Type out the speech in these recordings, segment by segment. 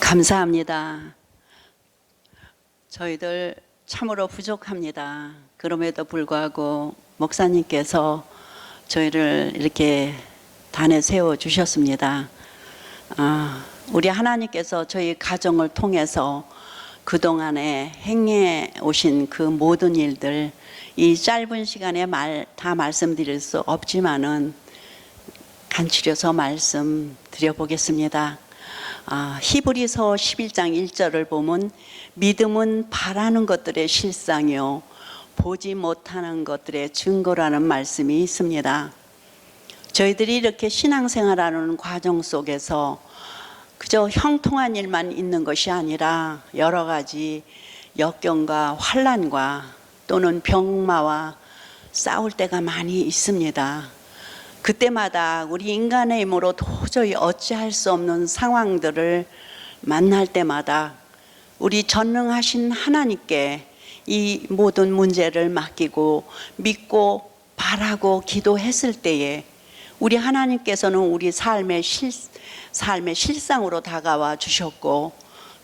감사합니다. 저희들 참으로 부족합니다. 그럼에도 불구하고 목사님께서 저희를 이렇게 단에 세워 주셨습니다. 우리 하나님께서 저희 가정을 통해서 그동안에 행해 오신 그 모든 일들, 이 짧은 시간에 다 말씀드릴 수 없지만은 간추려서 말씀드려 보겠습니다. 히브리서 11장 1절을 보면 믿음은 바라는 것들의 실상이요 보지 못하는 것들의 증거라는 말씀이 있습니다. 저희들이 이렇게 신앙생활하는 과정 속에서 그저 형통한 일만 있는 것이 아니라 여러 가지 역경과 환난과 또는 병마와 싸울 때가 많이 있습니다. 그때마다 우리 인간의 힘으로 도저히 어찌할 수 없는 상황들을 만날 때마다 우리 전능하신 하나님께 이 모든 문제를 맡기고 믿고 바라고 기도했을 때에 우리 하나님께서는 우리 삶의 실상으로 다가와 주셨고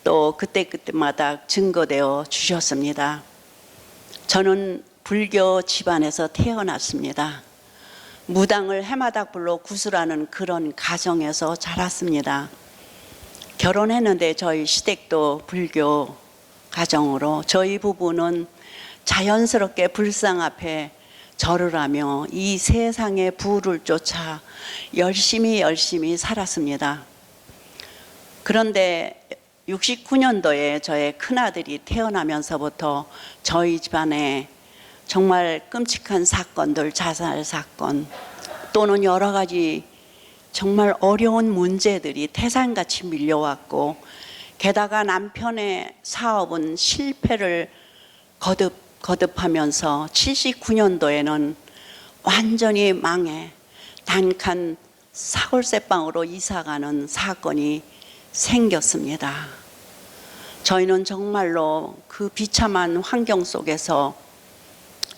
또 그때마다 증거되어 주셨습니다. 저는 불교 집안에서 태어났습니다. 무당을 해마닥불로 구슬하는 그런 가정에서 자랐습니다. 결혼했는데 저희 시댁도 불교 가정으로 저희 부부는 자연스럽게 불상 앞에 절을 하며 이 세상의 부를 쫓아 열심히 살았습니다. 그런데 69년도에 저의 큰아들이 태어나면서부터 저희 집안에 정말 끔찍한 사건들, 자살 사건 또는 여러 가지 정말 어려운 문제들이 태산같이 밀려왔고 게다가 남편의 사업은 실패를 거듭하면서 79년도에는 완전히 망해 단칸 사골세방으로 이사가는 사건이 생겼습니다. 저희는 정말로 그 비참한 환경 속에서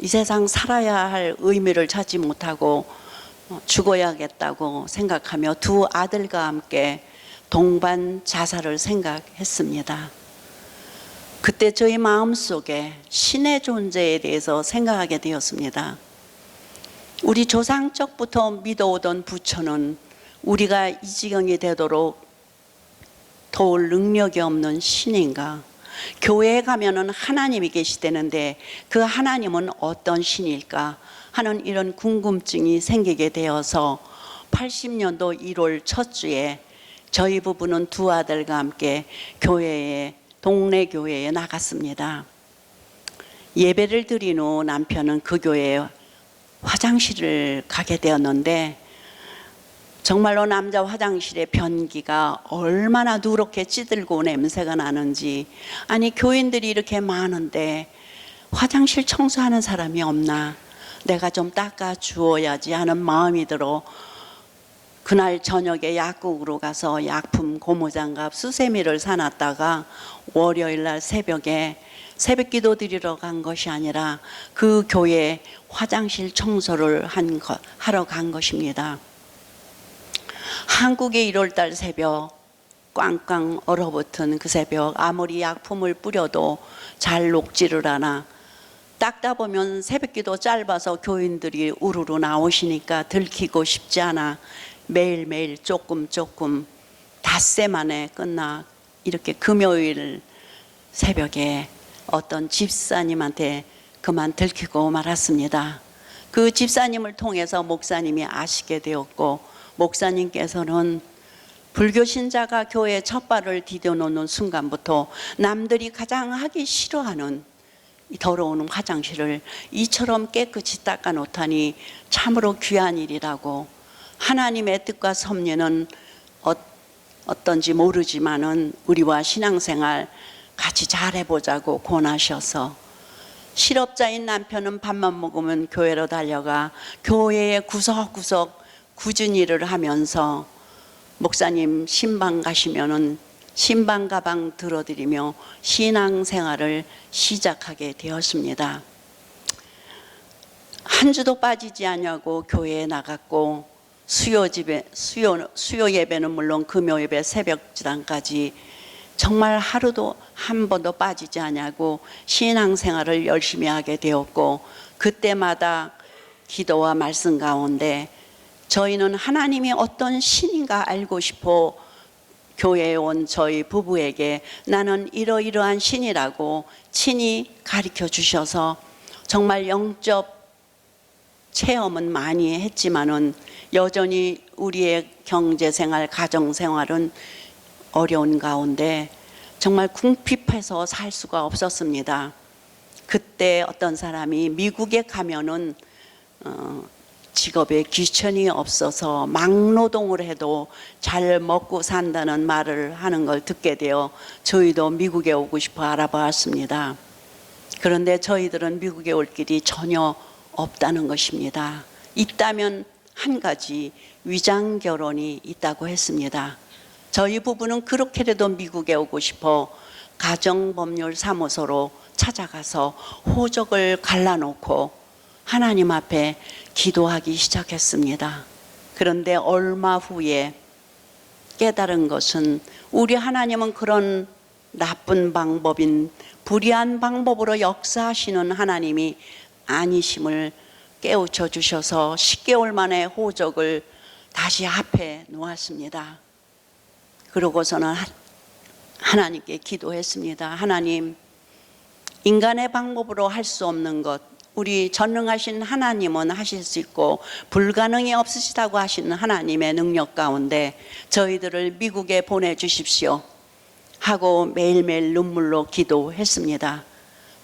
이 세상 살아야 할 의미를 찾지 못하고 죽어야겠다고 생각하며 두 아들과 함께 동반 자살을 생각했습니다. 그때 저희 마음속에 신의 존재에 대해서 생각하게 되었습니다. 우리 조상적부터 믿어오던 부처는 우리가 이 지경이 되도록 도울 능력이 없는 신인가? 교회에 가면은 하나님이 계시다는데 그 하나님은 어떤 신일까 하는 이런 궁금증이 생기게 되어서 80년도 1월 첫 주에 저희 부부는 두 아들과 함께 동네 교회에 나갔습니다. 예배를 드린 후 남편은 그 교회에 화장실을 가게 되었는데 정말로 남자 화장실의 변기가 얼마나 누렇게 찌들고 냄새가 나는지, 아니 교인들이 이렇게 많은데 화장실 청소하는 사람이 없나, 내가 좀 닦아 주어야지 하는 마음이 들어 그날 저녁에 약국으로 가서 약품, 고무장갑, 수세미를 사놨다가 월요일날 새벽에 새벽기도 드리러 간 것이 아니라 그 교회 화장실 청소를 하러 간 것입니다. 한국의 1월달 새벽, 꽝꽝 얼어붙은 그 새벽, 아무리 약품을 뿌려도 잘 녹지를 않아 닦다 보면 새벽기도 짧아서 교인들이 우르르 나오시니까 들키고 싶지 않아 매일매일 조금 닷새 만에 끝나 이렇게 금요일 새벽에 어떤 집사님한테 그만 들키고 말았습니다. 그 집사님을 통해서 목사님이 아시게 되었고, 목사님께서는 불교 신자가 교회에 첫 발을 디뎌놓는 순간부터 남들이 가장 하기 싫어하는 이 더러운 화장실을 이처럼 깨끗이 닦아 놓다니 참으로 귀한 일이라고, 하나님의 뜻과 섭리는 어떤지 모르지만은 우리와 신앙생활 같이 잘해보자고 권하셔서 실업자인 남편은 밥만 먹으면 교회로 달려가 교회의 구석구석 굳은 일을 하면서 목사님 신방 가시면은 신방 가방 들어드리며 신앙생활을 시작하게 되었습니다. 한 주도 빠지지 않냐고 교회에 나갔고 수요 예배는 물론 금요 예배 새벽 지당까지 정말 하루도 한 번도 빠지지 않냐고 신앙생활을 열심히 하게 되었고, 그때마다 기도와 말씀 가운데 저희는 하나님이 어떤 신인가 알고 싶어 교회에 온 저희 부부에게 나는 이러이러한 신이라고 친히 가르쳐 주셔서 정말 영적 체험은 많이 했지만은 여전히 우리의 경제생활, 가정생활은 어려운 가운데 정말 궁핍해서 살 수가 없었습니다. 그때 어떤 사람이 미국에 가면은 직업에 귀천이 없어서 막노동을 해도 잘 먹고 산다는 말을 하는 걸 듣게 되어 저희도 미국에 오고 싶어 알아보았습니다. 그런데 저희들은 미국에 올 길이 전혀 없다는 것입니다. 있다면 한 가지, 위장 결혼이 있다고 했습니다. 저희 부부는 그렇게라도 미국에 오고 싶어 가정법률사무소로 찾아가서 호적을 갈라놓고 하나님 앞에 기도하기 시작했습니다. 그런데 얼마 후에 깨달은 것은 우리 하나님은 그런 나쁜 방법인 불의한 방법으로 역사하시는 하나님이 아니심을 깨우쳐 주셔서 10개월 만에 호적을 다시 앞에 놓았습니다. 그러고서는 하나님께 기도했습니다. 하나님, 인간의 방법으로 할 수 없는 것, 우리 전능하신 하나님은 하실 수 있고 불가능이 없으시다고 하시는 하나님의 능력 가운데 저희들을 미국에 보내주십시오 하고 매일매일 눈물로 기도했습니다.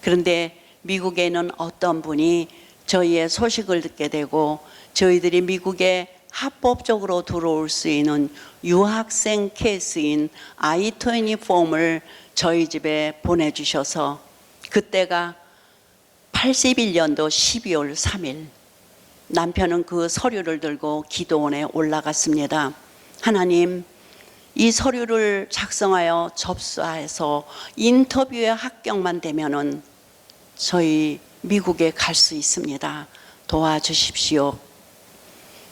그런데 미국에는 어떤 분이 저희의 소식을 듣게 되고 저희들이 미국에 합법적으로 들어올 수 있는 유학생 케이스인 I-20 폼을 저희 집에 보내주셔서 그때가 81년도 12월 3일 남편은 그 서류를 들고 기도원에 올라갔습니다. 하나님, 이 서류를 작성하여 접수해서 인터뷰에 합격만 되면은 저희 미국에 갈 수 있습니다. 도와주십시오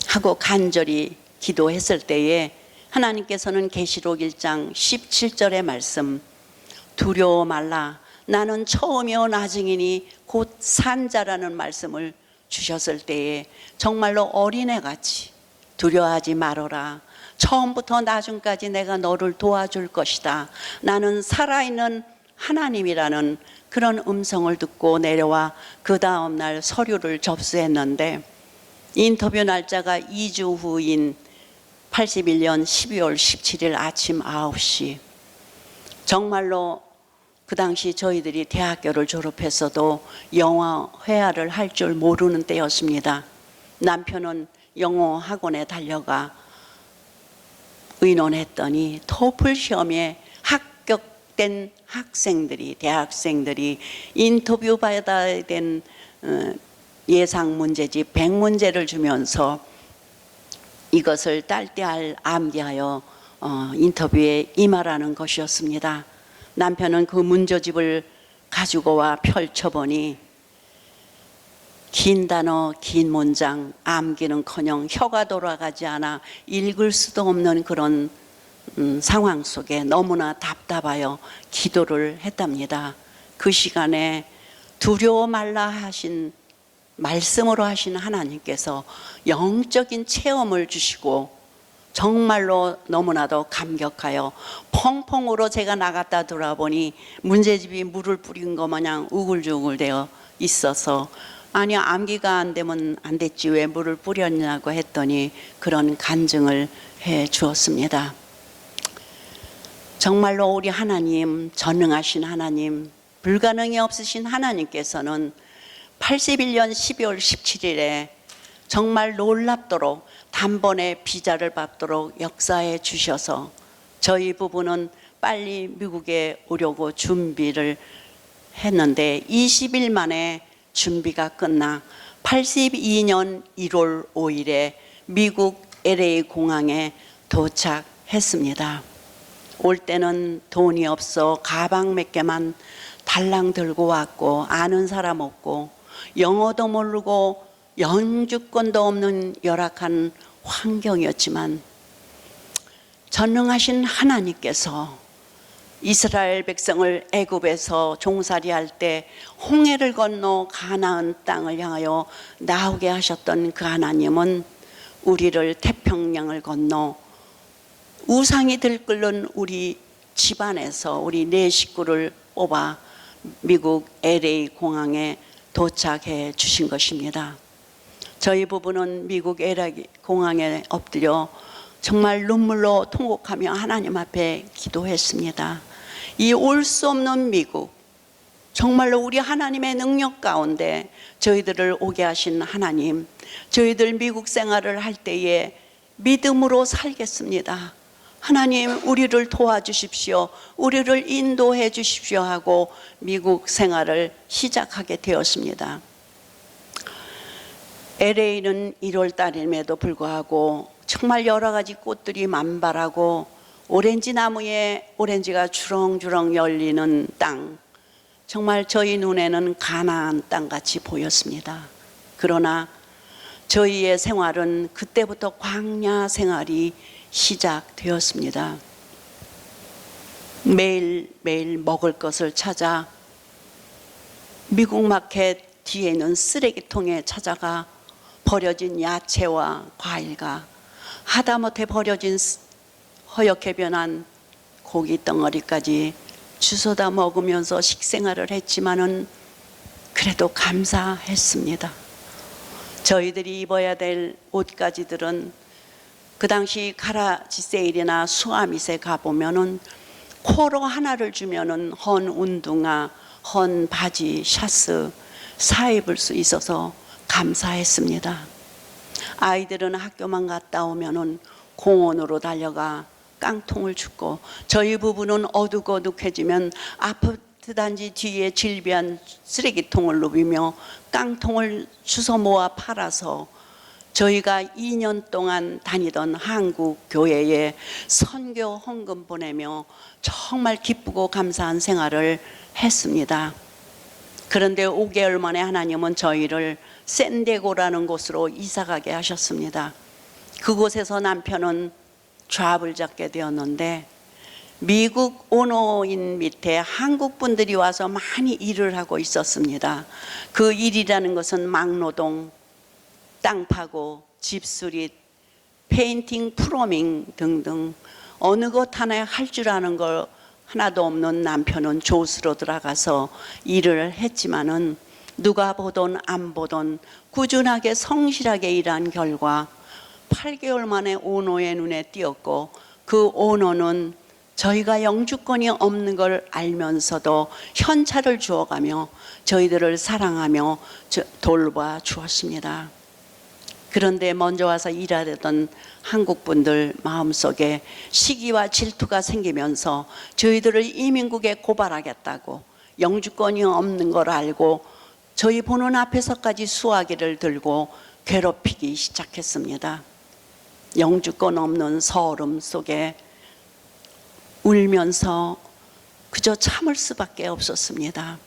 하고 간절히 기도했을 때에 하나님께서는 계시록 1장 17절의 말씀, 두려워 말라 나는 처음이요 나중이니 곧 산자라는 말씀을 주셨을 때에 정말로 어린애같이 두려워하지 말아라. 처음부터 나중까지 내가 너를 도와줄 것이다. 나는 살아있는 하나님이라는 그런 음성을 듣고 내려와 그 다음날 서류를 접수했는데 인터뷰 날짜가 2주 후인 81년 12월 17일 아침 9시, 정말로 그 당시 저희들이 대학교를 졸업했어도 영어 회화를 할 줄 모르는 때였습니다. 남편은 영어 학원에 달려가 의논했더니 토플 시험에 합격된 학생들이, 대학생들이 인터뷰 받아야 된 예상 문제집 100문제를 주면서 이것을 딸때알 암기하여 인터뷰에 임하라는 것이었습니다. 남편은 그 문제집을 가지고 와 펼쳐보니 긴 단어, 긴 문장, 암기는커녕 혀가 돌아가지 않아 읽을 수도 없는 그런 상황 속에 너무나 답답하여 기도를 했답니다. 그 시간에 두려워 말라 하신 말씀으로 하신 하나님께서 영적인 체험을 주시고 정말로 너무나도 감격하여 펑펑 울어 제가 나갔다 돌아보니 문제집이 물을 뿌린 것 마냥 우글우글 되어 있어서 아니 암기가 안 되면 안 됐지 왜 물을 뿌렸냐고 했더니 그런 간증을 해 주었습니다. 정말로 우리 하나님, 전능하신 하나님, 불가능이 없으신 하나님께서는 81년 12월 17일에 정말 놀랍도록 단번에 비자를 받도록 역사해 주셔서 저희 부부는 빨리 미국에 오려고 준비를 했는데 20일 만에 준비가 끝나 82년 1월 5일에 미국 LA 공항에 도착했습니다. 올 때는 돈이 없어 가방 몇 개만 달랑 들고 왔고 아는 사람 없고 영어도 모르고 영주권도 없는 열악한 환경이었지만 전능하신 하나님께서 이스라엘 백성을 애굽에서 종살이할 때 홍해를 건너 가나안 땅을 향하여 나오게 하셨던 그 하나님은 우리를 태평양을 건너 우상이 들끓는 우리 집안에서 우리 네 식구를 뽑아 미국 LA 공항에 도착해 주신 것입니다. 저희 부부는 미국 LA 공항에 엎드려 정말 눈물로 통곡하며 하나님 앞에 기도했습니다. 이 올 수 없는 미국, 정말로 우리 하나님의 능력 가운데 저희들을 오게 하신 하나님, 저희들 미국 생활을 할 때에 믿음으로 살겠습니다. 하나님, 우리를 도와주십시오. 우리를 인도해 주십시오 하고 미국 생활을 시작하게 되었습니다. LA는 1월 달임에도 불구하고 정말 여러 가지 꽃들이 만발하고 오렌지 나무에 오렌지가 주렁주렁 열리는 땅, 정말 저희 눈에는 가나안 땅같이 보였습니다. 그러나 저희의 생활은 그때부터 광야 생활이 시작되었습니다. 매일매일 먹을 것을 찾아 미국 마켓 뒤에 있는 쓰레기통에 찾아가 버려진 야채와 과일과 하다못해 버려진 허옇게 변한 고기 덩어리까지 주워다 먹으면서 식생활을 했지만은 그래도 감사했습니다. 저희들이 입어야 될 옷가지들은 그 당시 가라지 세일이나 수아밋에 가보면은 코로 하나를 주면은 헌 운동화, 헌 바지, 샤스 사 입을 수 있어서 감사했습니다. 아이들은 학교만 갔다 오면은 공원으로 달려가 깡통을 줍고, 저희 부부는 어둑어둑해지면 아파트 단지 뒤에 질비한 쓰레기통을 누비며 깡통을 주워 모아 팔아서 저희가 2년 동안 다니던 한국 교회에 선교 헌금 보내며 정말 기쁘고 감사한 생활을 했습니다. 그런데 5개월 만에 하나님은 저희를 샌디에고라는 곳으로 이사가게 하셨습니다. 그곳에서 남편은 잡을 잡게 되었는데 미국 오노인 밑에 한국 분들이 와서 많이 일을 하고 있었습니다. 그 일이라는 것은 막노동, 땅 파고, 집수리, 페인팅, 프로밍 등등 어느 것 하나 할 줄 아는 걸 하나도 없는 남편은 조수로 들어가서 일을 했지만은 누가 보던 안 보던 꾸준하게 성실하게 일한 결과 8개월 만에 오너의 눈에 띄었고, 그 오너는 저희가 영주권이 없는 걸 알면서도 현찰을 주어가며 저희들을 사랑하며 돌봐 주었습니다. 그런데 먼저 와서 일하던 한국분들 마음속에 시기와 질투가 생기면서 저희들을 이민국에 고발하겠다고, 영주권이 없는 걸 알고 저희 보는 앞에서까지 수화기를 들고 괴롭히기 시작했습니다. 영주권 없는 서름 속에 울면서 그저 참을 수밖에 없었습니다.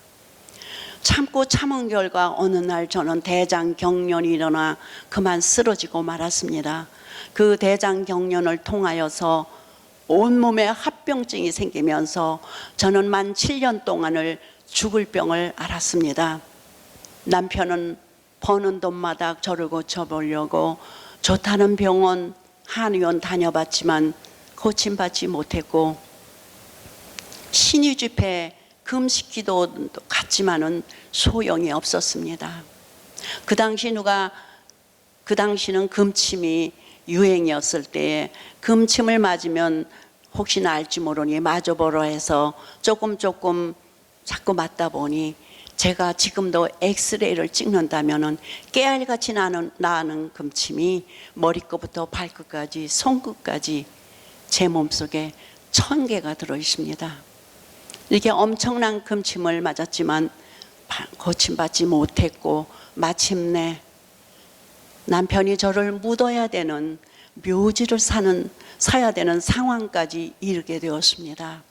참고 참은 결과 어느 날 저는 대장경련이 일어나 그만 쓰러지고 말았습니다. 그 대장경련을 통하여서 온몸에 합병증이 생기면서 저는 만 7년 동안을 죽을 병을 앓았습니다. 남편은 버는 돈마다 저를 고쳐보려고 좋다는 병원, 한의원 다녀봤지만 고침받지 못했고, 신유 집회 금식기도 갔지만은 소용이 없었습니다. 그 당시는 금침이 유행이었을 때에 금침을 맞으면 혹시나 알지 모르니 맞아보라 해서 조금 자꾸 맞다 보니 제가 지금도 엑스레이를 찍는다면은 깨알같이 나는 금침이 머리끝부터 발끝까지 손끝까지 제 몸속에 1000개가 들어 있습니다. 이렇게 엄청난 금침을 맞았지만 고침받지 못했고, 마침내 남편이 저를 묻어야 되는 묘지를 사야 되는 상황까지 이르게 되었습니다.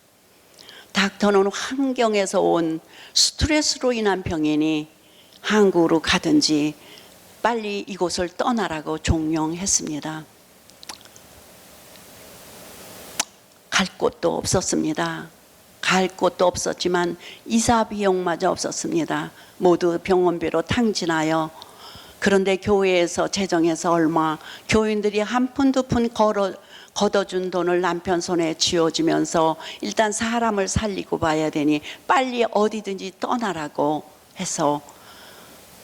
닥터는 환경에서 온 스트레스로 인한 병이니 한국으로 가든지 빨리 이곳을 떠나라고 종용했습니다. 갈 곳도 없었습니다. 갈 곳도 없었지만 이사 비용마저 없었습니다. 모두 병원비로 탕진하여, 그런데 교회에서 재정에서 얼마, 교인들이 한 푼 두 푼 걷어준 돈을 남편 손에 쥐어주면서 일단 사람을 살리고 봐야 되니 빨리 어디든지 떠나라고 해서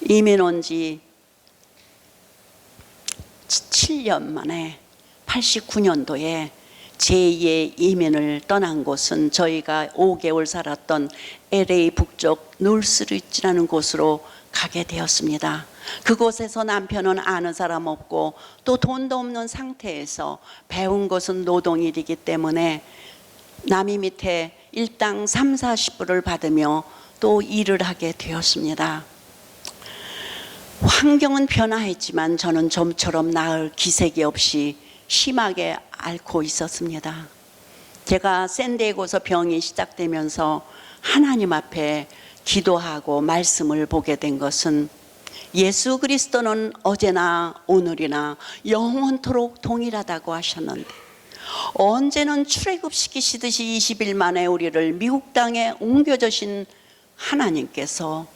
이민 온 지 7년 만에 89년도에 제2의 이민을 떠난 곳은 저희가 5개월 살았던 LA 북쪽 놀스리지라는 곳으로 가게 되었습니다. 그곳에서 남편은 아는 사람 없고 또 돈도 없는 상태에서 배운 것은 노동일이기 때문에 남이 밑에 일당 30-40불을 받으며 또 일을 하게 되었습니다. 환경은 변화했지만 저는 좀처럼 나을 기색이 없이 심하게 앓고 있었습니다. 제가 샌디에고에서 병이 시작되면서 하나님 앞에 기도하고 말씀을 보게 된 것은 예수 그리스도는 어제나 오늘이나 영원토록 동일하다고 하셨는데 언제는 출애굽시키시듯이 20일 만에 우리를 미국 땅에 옮겨주신 하나님께서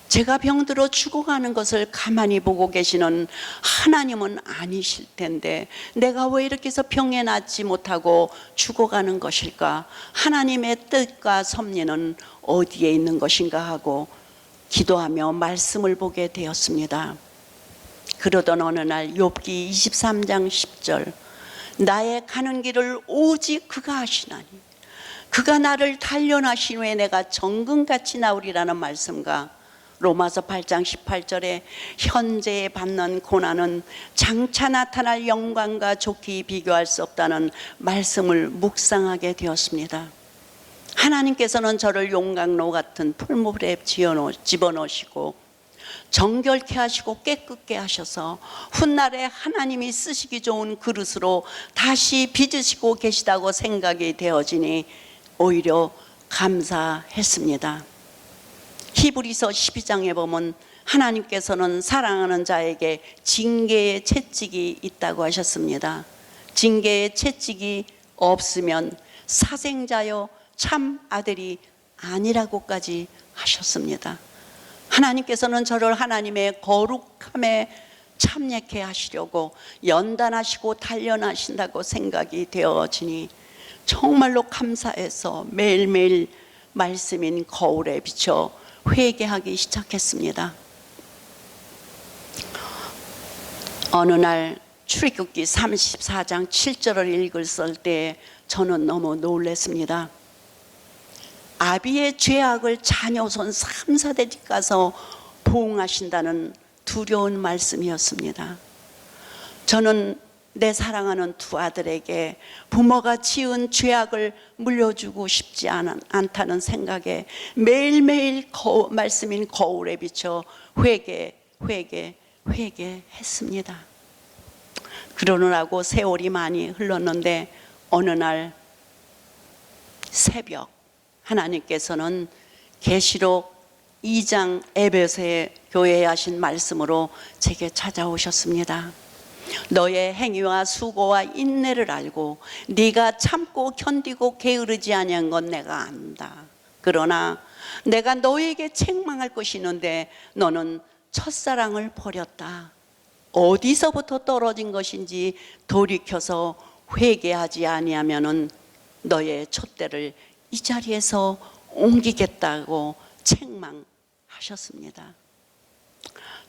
제가 병들어 죽어가는 것을 가만히 보고 계시는 하나님은 아니실 텐데 내가 왜 이렇게 해서 병에 낫지 못하고 죽어가는 것일까? 하나님의 뜻과 섭리는 어디에 있는 것인가 하고 기도하며 말씀을 보게 되었습니다. 그러던 어느 날 욥기 23장 10절, 나의 가는 길을 오직 그가 하시나니 그가 나를 단련하신 후에 내가 정금같이 나오리라는 말씀과 로마서 8장 18절에 현재에 받는 고난은 장차 나타날 영광과 좋게 비교할 수 없다는 말씀을 묵상하게 되었습니다. 하나님께서는 저를 용광로 같은 풀무불에 집어넣으시고 정결케 하시고 깨끗게 하셔서 훗날에 하나님이 쓰시기 좋은 그릇으로 다시 빚으시고 계시다고 생각이 되어지니 오히려 감사했습니다. 히브리서 12장에 보면 하나님께서는 사랑하는 자에게 징계의 채찍이 있다고 하셨습니다. 징계의 채찍이 없으면 사생자여 참 아들이 아니라고까지 하셨습니다. 하나님께서는 저를 하나님의 거룩함에 참여케 하시려고 연단하시고 단련하신다고 생각이 되어지니 정말로 감사해서 매일매일 말씀인 거울에 비춰 회개하기 시작했습니다. 어느 날 출애굽기 34장 7절을 읽을 때 저는 너무 놀랐습니다. 아비의 죄악을 자녀손 3, 4대집 가서 보응하신다는 두려운 말씀이었습니다. 저는 내 사랑하는 두 아들에게 부모가 지은 죄악을 물려주고 싶지 않다는 생각에 매일매일 말씀인 거울에 비춰 회개했습니다. 그러느라고 세월이 많이 흘렀는데 어느 날 새벽 하나님께서는 계시록 2장 에베소에 교회에 하신 말씀으로 제게 찾아오셨습니다. 너의 행위와 수고와 인내를 알고 네가 참고 견디고 게으르지 아니한 건 내가 안다. 그러나 내가 너에게 책망할 것이 있는데 너는 첫사랑을 버렸다. 어디서부터 떨어진 것인지 돌이켜서 회개하지 아니하면은 너의 촛대를 이 자리에서 옮기겠다고 책망하셨습니다.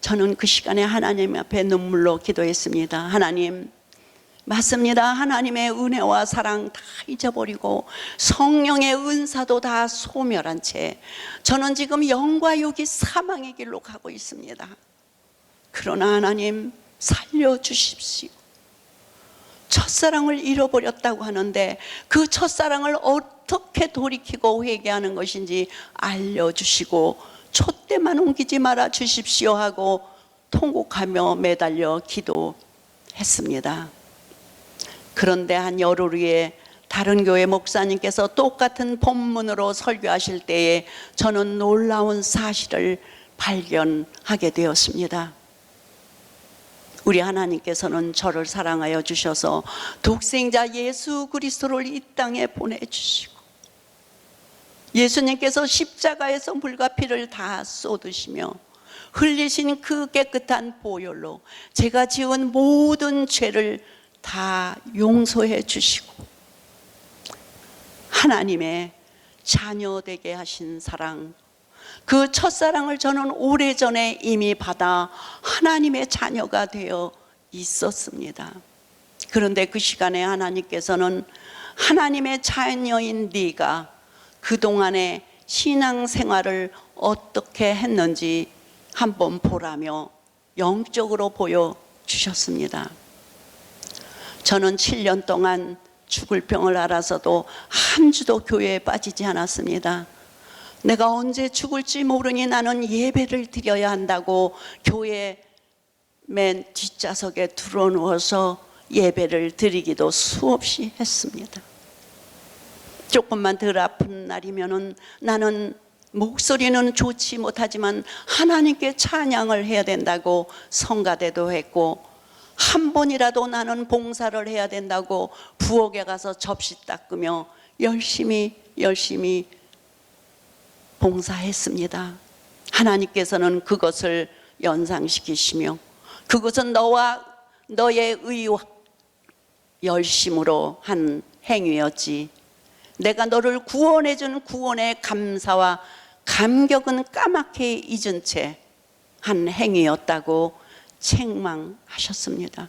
저는 그 시간에 하나님 앞에 눈물로 기도했습니다. 하나님, 맞습니다. 하나님의 은혜와 사랑 다 잊어버리고 성령의 은사도 다 소멸한 채 저는 지금 영과 육이 사망의 길로 가고 있습니다. 그러나 하나님 살려주십시오. 첫사랑을 잃어버렸다고 하는데 그 첫사랑을 어떻게 돌이키고 회개하는 것인지 알려주시고 촛대만 옮기지 말아 주십시오 하고 통곡하며 매달려 기도했습니다. 그런데 한 열흘 후에 다른 교회 목사님께서 똑같은 본문으로 설교하실 때에 저는 놀라운 사실을 발견하게 되었습니다. 우리 하나님께서는 저를 사랑하여 주셔서 독생자 예수 그리스도를 이 땅에 보내주시고 예수님께서 십자가에서 물과 피를 다 쏟으시며 흘리신 그 깨끗한 보혈로 제가 지은 모든 죄를 다 용서해 주시고 하나님의 자녀 되게 하신 사랑, 그 첫사랑을 저는 오래전에 이미 받아 하나님의 자녀가 되어 있었습니다. 그런데 그 시간에 하나님께서는 하나님의 자녀인 네가 그동안의 신앙생활을 어떻게 했는지 한번 보라며 영적으로 보여주셨습니다. 저는 7년 동안 죽을 병을 알아서도 한 주도 교회에 빠지지 않았습니다. 내가 언제 죽을지 모르니 나는 예배를 드려야 한다고 교회 맨 뒷좌석에 들어누워서 예배를 드리기도 수없이 했습니다. 조금만 덜 아픈 날이면은 나는 목소리는 좋지 못하지만 하나님께 찬양을 해야 된다고 성가대도 했고, 한 번이라도 나는 봉사를 해야 된다고 부엌에 가서 접시 닦으며 열심히 봉사했습니다. 하나님께서는 그것을 연상시키시며 그것은 너와 너의 의와 열심으로 한 행위였지, 내가 너를 구원해 준 구원의 감사와 감격은 까맣게 잊은 채 한 행위였다고 책망하셨습니다.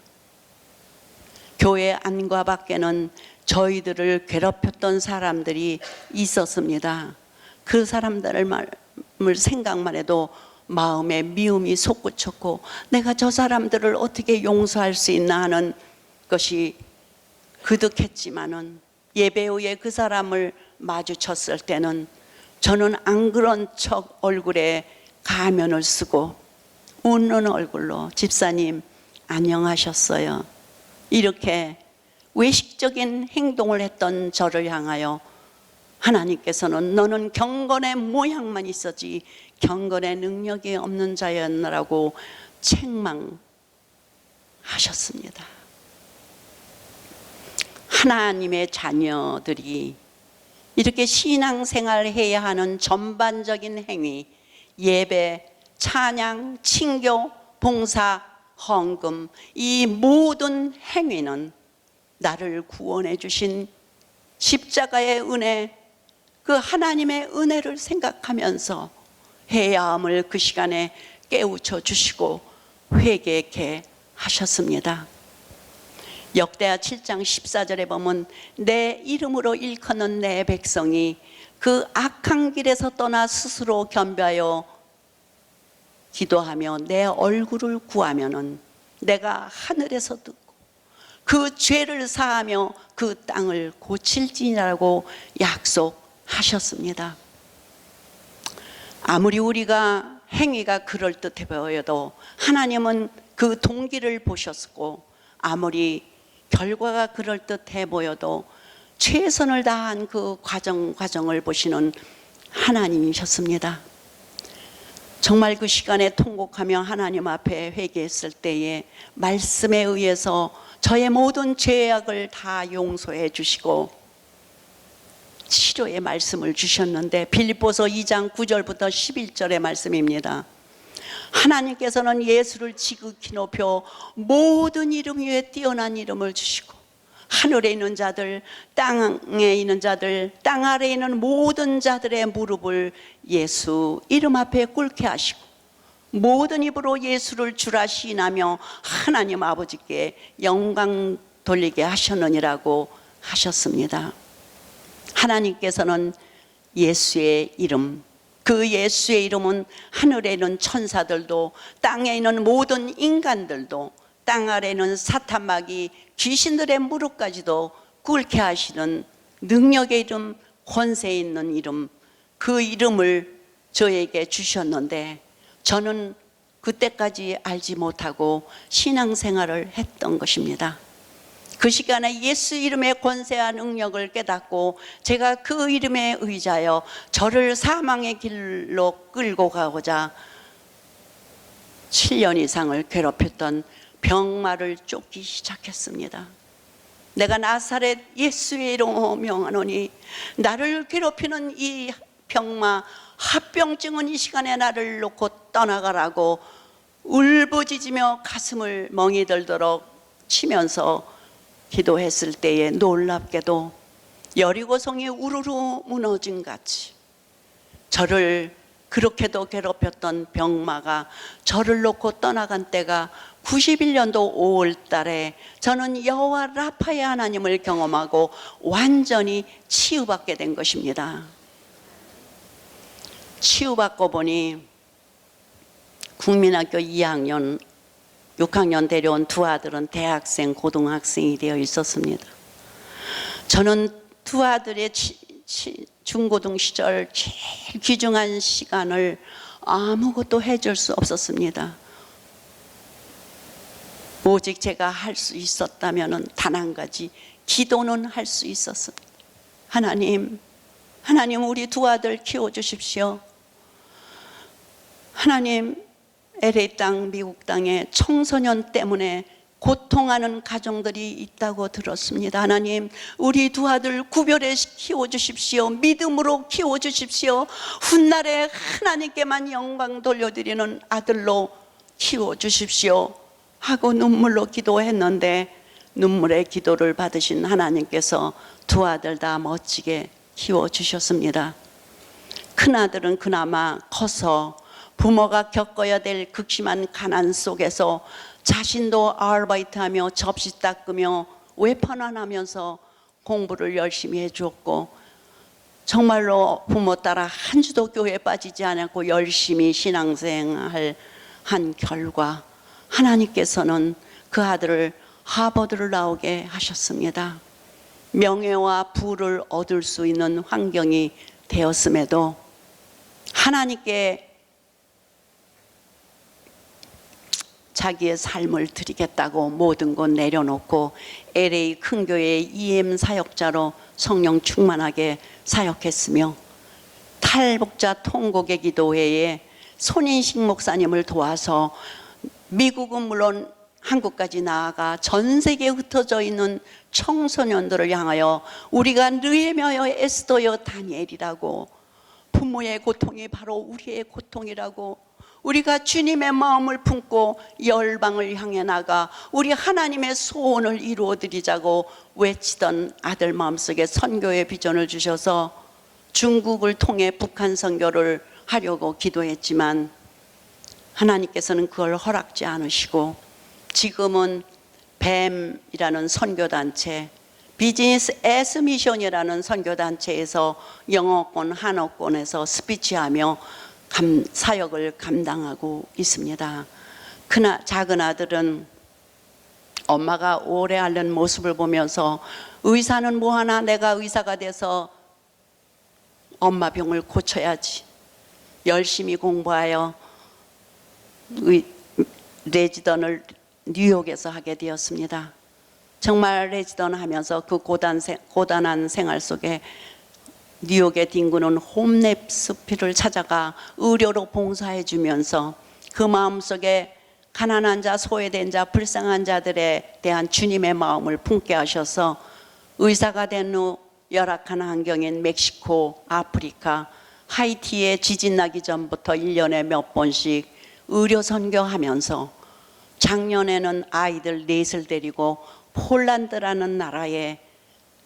교회 안과 밖에는 저희들을 괴롭혔던 사람들이 있었습니다. 그 사람들을 생각만 해도 마음에 미움이 솟구쳤고 내가 저 사람들을 어떻게 용서할 수 있나 하는 것이 그득했지만은 예배 후에 그 사람을 마주쳤을 때는 저는 안 그런 척 얼굴에 가면을 쓰고 웃는 얼굴로 집사님 안녕하셨어요, 이렇게 외식적인 행동을 했던 저를 향하여 하나님께서는 너는 경건의 모양만 있었지 경건의 능력이 없는 자였느라고 책망하셨습니다. 하나님의 자녀들이 이렇게 신앙생활을 해야 하는 전반적인 행위, 예배, 찬양, 친교, 봉사, 헌금, 이 모든 행위는 나를 구원해 주신 십자가의 은혜, 그 하나님의 은혜를 생각하면서 해야 함을 그 시간에 깨우쳐 주시고 회개케 하셨습니다. 역대하 7장 14절에 보면 내 이름으로 일컫는 내 백성이 그 악한 길에서 떠나 스스로 겸비하여 기도하며 내 얼굴을 구하면은 내가 하늘에서 듣고 그 죄를 사하며 그 땅을 고칠지니라고 약속하셨습니다. 아무리 우리가 행위가 그럴듯해 보여도 하나님은 그 동기를 보셨고, 아무리 결과가 그럴듯해 보여도 최선을 다한 그 과정을 보시는 하나님이셨습니다. 정말 그 시간에 통곡하며 하나님 앞에 회개했을 때에 말씀에 의해서 저의 모든 죄악을 다 용서해 주시고 치료의 말씀을 주셨는데, 빌립보서 2장 9절부터 11절의 말씀입니다. 하나님께서는 예수를 지극히 높여 모든 이름 위에 뛰어난 이름을 주시고 하늘에 있는 자들, 땅에 있는 자들, 땅 아래에 있는 모든 자들의 무릎을 예수 이름 앞에 꿇게 하시고 모든 입으로 예수를 주라 시인하며 하나님 아버지께 영광 돌리게 하셨느니라고 하셨습니다. 하나님께서는 예수의 이름, 그 예수의 이름은 하늘에 있는 천사들도 땅에 있는 모든 인간들도 땅 아래에 있는 사탄마귀 귀신들의 무릎까지도 꿇게 하시는 능력의 이름, 권세 있는 이름, 그 이름을 저에게 주셨는데 저는 그때까지 알지 못하고 신앙생활을 했던 것입니다. 그 시간에 예수 이름의 권세와 능력을 깨닫고 제가 그 이름에 의지하여 저를 사망의 길로 끌고 가고자 7년 이상을 괴롭혔던 병마를 쫓기 시작했습니다. 내가 나사렛 예수의 이름으로 명하노니 나를 괴롭히는 이 병마 합병증은 이 시간에 나를 놓고 떠나가라고 울부짖으며 가슴을 멍이 들도록 치면서 기도했을 때에 놀랍게도 여리고성이 우르르 무너진 같이 저를 그렇게도 괴롭혔던 병마가 저를 놓고 떠나간 때가 91년도 5월 달에 저는 여호와 라파의 하나님을 경험하고 완전히 치유받게 된 것입니다. 치유받고 보니 국민학교 2학년, 6학년 데려온 두 아들은 대학생, 고등학생이 되어 있었습니다. 저는 두 아들의 중고등 시절 제일 귀중한 시간을 아무것도 해줄 수 없었습니다. 오직 제가 할 수 있었다면 단 한 가지 기도는 할 수 있었습니다. 하나님 우리 두 아들 키워주십시오. 하나님, LA 땅, 미국 땅에 청소년 때문에 고통하는 가정들이 있다고 들었습니다. 하나님, 우리 두 아들 구별해 키워주십시오. 믿음으로 키워주십시오. 훗날에 하나님께만 영광 돌려드리는 아들로 키워주십시오 하고 눈물로 기도했는데, 눈물의 기도를 받으신 하나님께서 두 아들 다 멋지게 키워주셨습니다. 큰아들은 그나마 커서 부모가 겪어야 될 극심한 가난 속에서 자신도 아르바이트하며 접시 닦으며 외판환하면서 공부를 열심히 해주었고, 정말로 부모 따라 한 주도 교회에 빠지지 않았고 열심히 신앙생활을 한 결과 하나님께서는 그 아들을 하버드를 나오게 하셨습니다. 명예와 부를 얻을 수 있는 환경이 되었음에도 하나님께 자기의 삶을 드리겠다고 모든 것 내려놓고 LA 큰 교회의 EM 사역자로 성령 충만하게 사역했으며, 탈북자 통곡의 기도회에 손인식 목사님을 도와서 미국은 물론 한국까지 나아가 전 세계에 흩어져 있는 청소년들을 향하여 우리가 느헤미야여 에스더여 다니엘이라고, 부모의 고통이 바로 우리의 고통이라고, 우리가 주님의 마음을 품고 열방을 향해 나가 우리 하나님의 소원을 이루어드리자고 외치던 아들 마음속에 선교의 비전을 주셔서 중국을 통해 북한 선교를 하려고 기도했지만 하나님께서는 그걸 허락지 않으시고, 지금은 뱀이라는 선교단체, 비즈니스 에스 미션이라는 선교단체에서 영어권, 한어권에서 스피치하며 사역을 감당하고 있습니다. 작은 아들은 엄마가 오래 앓는 모습을 보면서 의사는 뭐하나, 내가 의사가 돼서 엄마 병을 고쳐야지, 열심히 공부하여 레지던을 뉴욕에서 하게 되었습니다. 정말 레지던 하면서 그 고단한 생활 속에 뉴욕의 딩구는 홈랩스피를 찾아가 의료로 봉사해 주면서 그 마음속에 가난한 자, 소외된 자, 불쌍한 자들에 대한 주님의 마음을 품게 하셔서 의사가 된 후 열악한 환경인 멕시코, 아프리카, 하이티에 지진 나기 전부터 1년에 몇 번씩 의료 선교하면서 작년에는 아이들 넷을 데리고 폴란드라는 나라에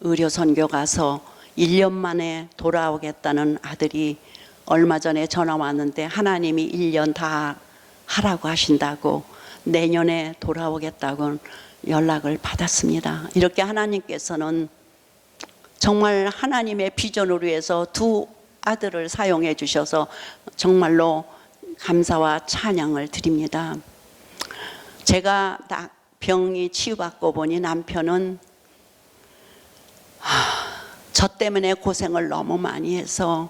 의료 선교 가서 1년 만에 돌아오겠다는 아들이 얼마 전에 전화 왔는데 하나님이 1년 다 하라고 하신다고 내년에 돌아오겠다고 연락을 받았습니다. 이렇게 하나님께서는 정말 하나님의 비전을 위해서 두 아들을 사용해 주셔서 정말로 감사와 찬양을 드립니다. 제가 병이 치유받고 보니 남편은 저 때문에 고생을 너무 많이 해서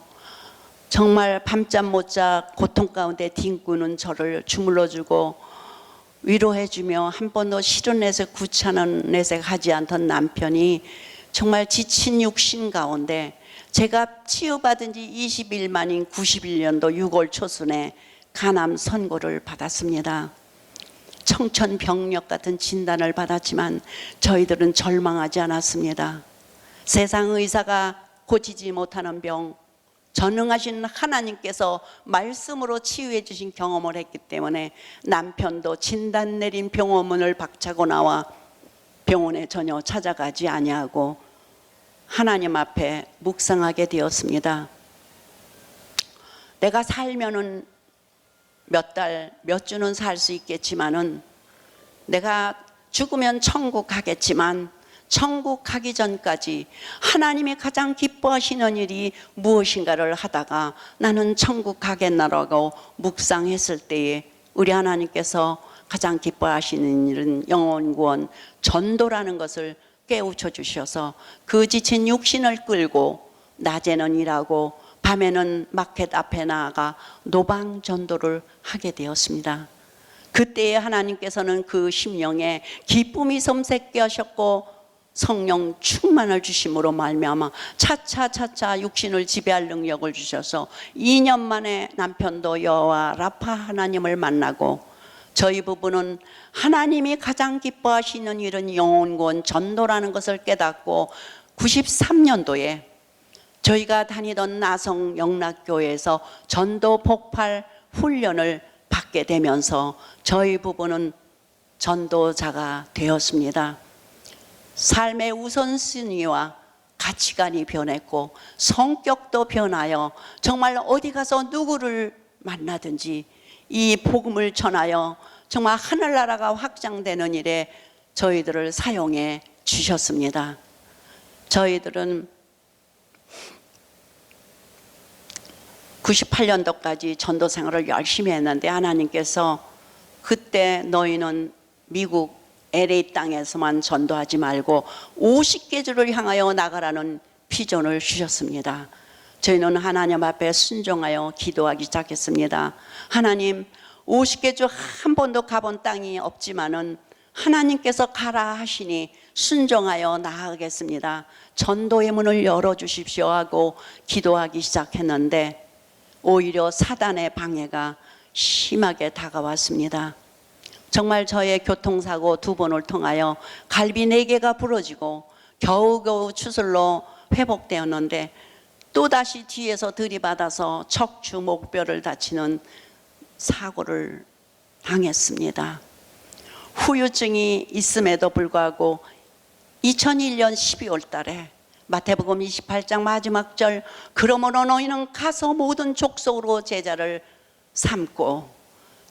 정말 밤잠 못 자 고통 가운데 뒹구는 저를 주물러주고 위로해주며 한 번도 싫은 내색, 구차한 내색하지 않던 남편이 정말 지친 육신 가운데 제가 치유받은 지 20일 만인 91년도 6월 초순에 간암 선고를 받았습니다. 청천벽력 같은 진단을 받았지만 저희들은 절망하지 않았습니다. 세상 의사가 고치지 못하는 병, 전능하신 하나님께서 말씀으로 치유해 주신 경험을 했기 때문에 남편도 진단 내린 병원문을 박차고 나와 병원에 전혀 찾아가지 아니하고 하나님 앞에 묵상하게 되었습니다. 내가 살면은 몇 달, 몇 주는 살 수 있겠지만은 내가 죽으면 천국 가겠지만 천국 가기 전까지 하나님이 가장 기뻐하시는 일이 무엇인가를 하다가 나는 천국 가겠나라고 묵상했을 때에 우리 하나님께서 가장 기뻐하시는 일은 영혼구원 전도라는 것을 깨우쳐 주셔서 그 지친 육신을 끌고 낮에는 일하고 밤에는 마켓 앞에 나아가 노방 전도를 하게 되었습니다. 그때에 하나님께서는 그 심령에 기쁨이 섬세케 하셨고 성령 충만을 주심으로 말미암아 차차 육신을 지배할 능력을 주셔서 2년 만에 남편도 여호와 라파 하나님을 만나고 저희 부부는 하나님이 가장 기뻐하시는 일은 영혼구원 전도라는 것을 깨닫고 93년도에 저희가 다니던 나성 영락교회에서 전도 폭발 훈련을 받게 되면서 저희 부부는 전도자가 되었습니다. 삶의 우선순위와 가치관이 변했고 성격도 변하여 정말 어디 가서 누구를 만나든지 이 복음을 전하여 정말 하늘나라가 확장되는 일에 저희들을 사용해 주셨습니다. 저희들은 98년도까지 전도 생활을 열심히 했는데 하나님께서 그때 너희는 미국 LA 땅에서만 전도하지 말고 50개주를 향하여 나가라는 비전을 주셨습니다. 저희는 하나님 앞에 순종하여 기도하기 시작했습니다. 하나님, 50개주 한 번도 가본 땅이 없지만은 하나님께서 가라 하시니 순종하여 나아가겠습니다. 전도의 문을 열어주십시오 하고 기도하기 시작했는데 오히려 사단의 방해가 심하게 다가왔습니다. 정말 저의 교통사고 2번을 통하여 갈비 4개가 부러지고 겨우겨우 추슬로 회복되었는데 또다시 뒤에서 들이받아서 척추 목뼈를 다치는 사고를 당했습니다. 후유증이 있음에도 불구하고 2001년 12월 달에 마태복음 28장 마지막 절 그러므로 너희는 가서 모든 족속으로 제자를 삼고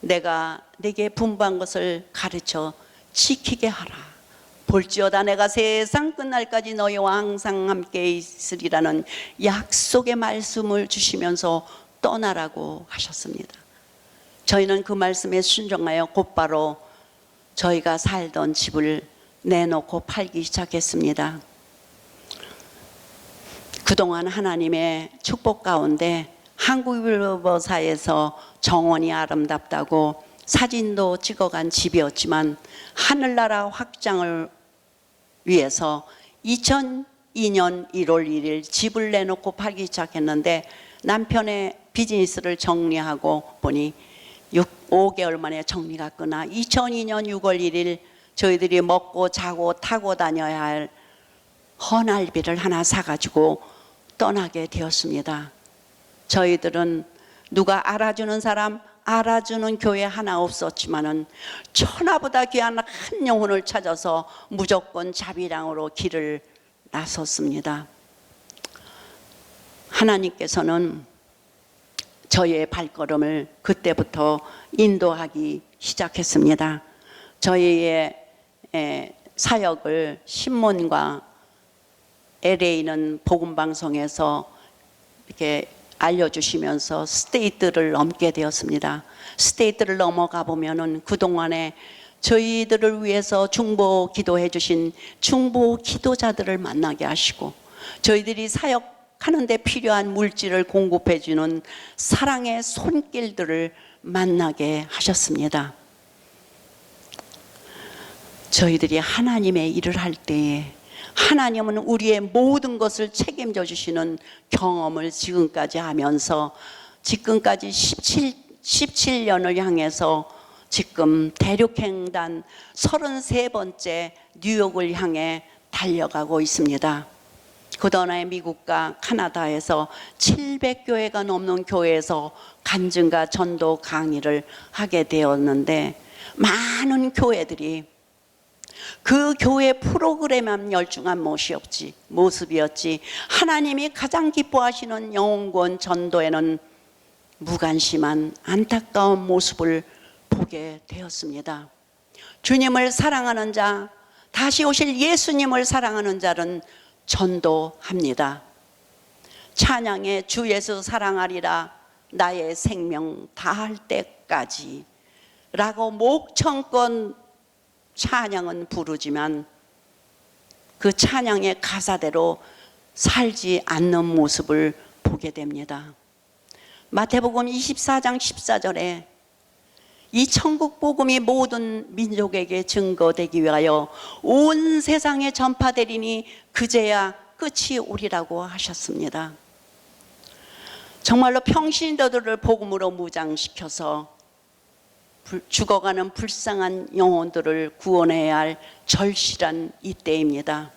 내가 네게 분부한 것을 가르쳐 지키게 하라. 볼지어다 내가 세상 끝날까지 너희와 항상 함께 있으리라는 약속의 말씀을 주시면서 떠나라고 하셨습니다. 저희는 그 말씀에 순종하여 곧바로 저희가 살던 집을 내놓고 팔기 시작했습니다. 그동안 하나님의 축복 가운데 한국일보사에서 정원이 아름답다고 사진도 찍어간 집이었지만 하늘나라 확장을 위해서 2002년 1월 1일 집을 내놓고 팔기 시작했는데 남편의 비즈니스를 정리하고 보니 5개월 만에 정리가 끝나 2002년 6월 1일 저희들이 먹고 자고 타고 다녀야 할 헌알비를 하나 사가지고 떠나게 되었습니다. 저희들은 누가 알아주는 사람, 알아주는 교회 하나 없었지만은 천하보다 귀한 한 영혼을 찾아서 무조건 자비량으로 길을 나섰습니다. 하나님께서는 저희의 발걸음을 그때부터 인도하기 시작했습니다. 저희의 사역을 신문과 LA는 복음방송에서 이렇게 알려주시면서 스테이트를 넘게 되었습니다. 스테이트를 넘어가 보면은 그동안에 저희들을 위해서 중보 기도해 주신 중보 기도자들을 만나게 하시고 저희들이 사역하는 데 필요한 물질을 공급해 주는 사랑의 손길들을 만나게 하셨습니다. 저희들이 하나님의 일을 할 때에 하나님은 우리의 모든 것을 책임져 주시는 경험을 지금까지 하면서 지금까지 17년을 향해서 지금 대륙횡단 33번째 뉴욕을 향해 달려가고 있습니다. 그동안에 미국과 카나다에서 700교회가 넘는 교회에서 간증과 전도 강의를 하게 되었는데, 많은 교회들이 그 교회 프로그램만 열중한 모습이었지 하나님이 가장 기뻐하시는 영혼구원 전도에는 무관심한 안타까운 모습을 보게 되었습니다. 주님을 사랑하는 자, 다시 오실 예수님을 사랑하는 자는 전도합니다. 찬양에 주 예수 사랑하리라 나의 생명 다할 때까지 라고 목청껏 찬양은 부르지만 그 찬양의 가사대로 살지 않는 모습을 보게 됩니다. 마태복음 24장 14절에 이 천국 복음이 모든 민족에게 증거되기 위하여 온 세상에 전파되리니 그제야 끝이 오리라고 하셨습니다. 정말로 평신도들을 복음으로 무장시켜서 죽어가는 불쌍한 영혼들을 구원해야 할 절실한 이때입니다.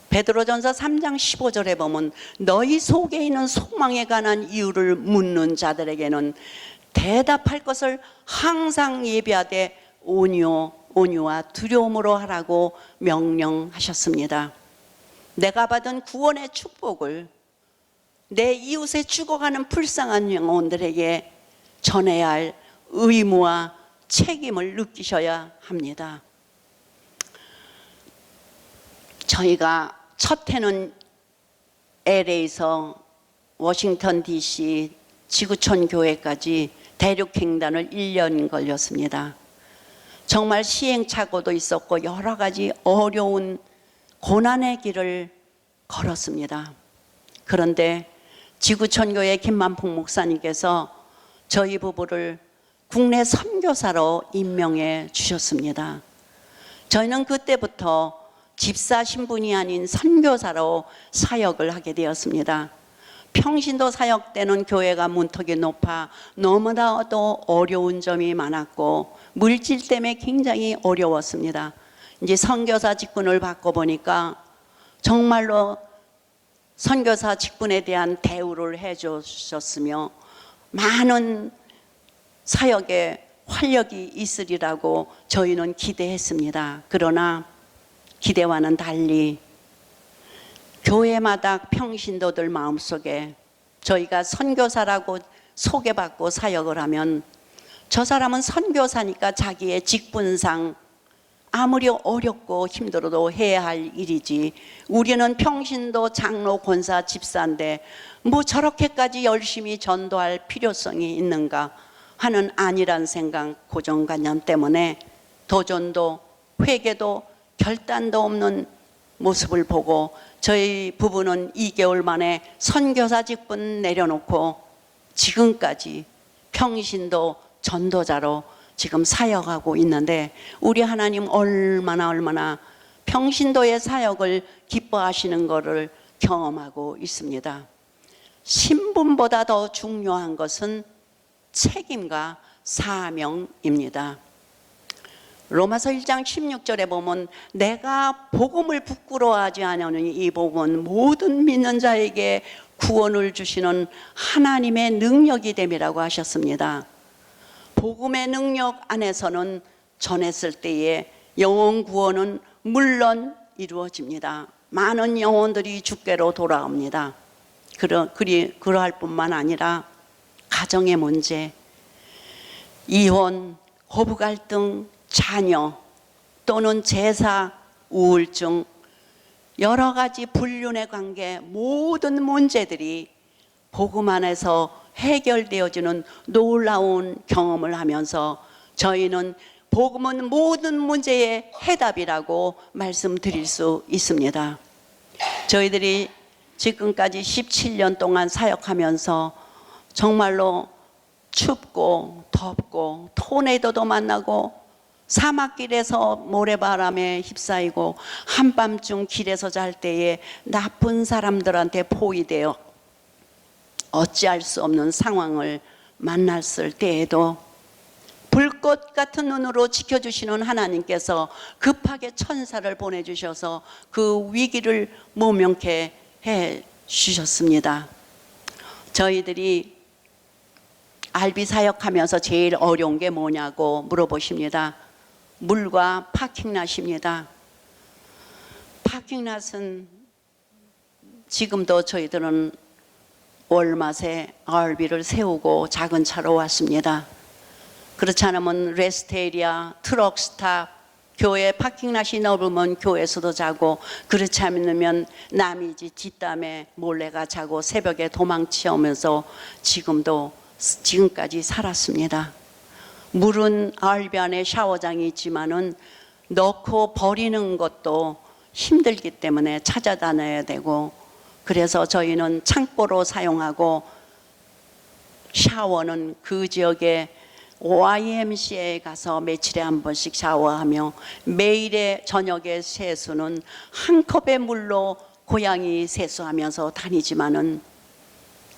베드로전서 3장 15절에 보면 너희 속에 있는 소망에 관한 이유를 묻는 자들에게는 대답할 것을 항상 예비하되 온유와 두려움으로 하라고 명령하셨습니다. 내가 받은 구원의 축복을 내 이웃에 죽어가는 불쌍한 영혼들에게 전해야 할 의무와 책임을 느끼셔야 합니다. 저희가 첫 해는 LA에서 워싱턴 DC 지구촌 교회까지 대륙횡단을 1년 걸렸습니다. 정말 시행착오도 있었고 여러 가지 어려운 고난의 길을 걸었습니다. 그런데 지구촌 교회 김만풍 목사님께서 저희 부부를 국내 선교사로 임명해 주셨습니다. 저희는 그때부터 집사 신분이 아닌 선교사로 사역을 하게 되었습니다. 평신도 사역 때는 교회가 문턱이 높아 너무나도 어려운 점이 많았고 물질 때문에 굉장히 어려웠습니다. 이제 선교사 직분을 받고 보니까 정말로 선교사 직분에 대한 대우를 해 주셨으며 많은 사역에 활력이 있으리라고 저희는 기대했습니다. 그러나 기대와는 달리 교회마다 평신도들 마음속에 저희가 선교사라고 소개받고 사역을 하면 저 사람은 선교사니까 자기의 직분상 아무리 어렵고 힘들어도 해야 할 일이지, 우리는 평신도 장로 권사 집사인데 뭐 저렇게까지 열심히 전도할 필요성이 있는가 하는 안일한 생각, 고정관념 때문에 도전도 회개도 결단도 없는 모습을 보고 저희 부부는 2개월 만에 선교사 직분 내려놓고 지금까지 평신도 전도자로 지금 사역하고 있는데, 우리 하나님 얼마나 평신도의 사역을 기뻐하시는 것을 경험하고 있습니다. 신분보다 더 중요한 것은 책임과 사명입니다. 로마서 1장 16절에 보면 내가 복음을 부끄러워하지 않으니 이 복음은 모든 믿는 자에게 구원을 주시는 하나님의 능력이 됨이라고 하셨습니다. 복음의 능력 안에서는 전했을 때에 영혼 구원은 물론 이루어집니다. 많은 영혼들이 주께로 돌아옵니다. 그러할 뿐만 아니라 가정의 문제, 이혼, 고부 갈등, 자녀 또는 제사, 우울증, 여러 가지 불륜의 관계, 모든 문제들이 복음 안에서 해결되어지는 놀라운 경험을 하면서 저희는 복음은 모든 문제의 해답이라고 말씀드릴 수 있습니다. 저희들이 지금까지 17년 동안 사역하면서 정말로 춥고 덥고 토네이도도 만나고 사막길에서 모래바람에 휩싸이고 한밤중 길에서 잘 때에 나쁜 사람들한테 포위되어 어찌할 수 없는 상황을 만났을 때에도 불꽃 같은 눈으로 지켜주시는 하나님께서 급하게 천사를 보내주셔서 그 위기를 모면케 해 주셨습니다. 저희들이 알비 사역하면서 제일 어려운 게 뭐냐고 물어보십니다. 물과 파킹랏입니다. 파킹랏은 지금도 저희들은 월마트에 RV를 세우고 작은 차로 왔습니다. 그렇지 않으면 레스테리아, 트럭스탑, 교회 파킹랏이 넓으면 교회에서도 자고, 그렇지 않으면 남이 집 뒷담에 몰래가 자고 새벽에 도망치면서 지금까지 살았습니다. 물은 RV 안에 샤워장이 있지만은 넣고 버리는 것도 힘들기 때문에 찾아다녀야 되고, 그래서 저희는 창고로 사용하고, 샤워는 그 지역에 YMCA에 가서 며칠에 한 번씩 샤워하며, 매일의 저녁의 세수는 한 컵의 물로 고양이 세수하면서 다니지만은,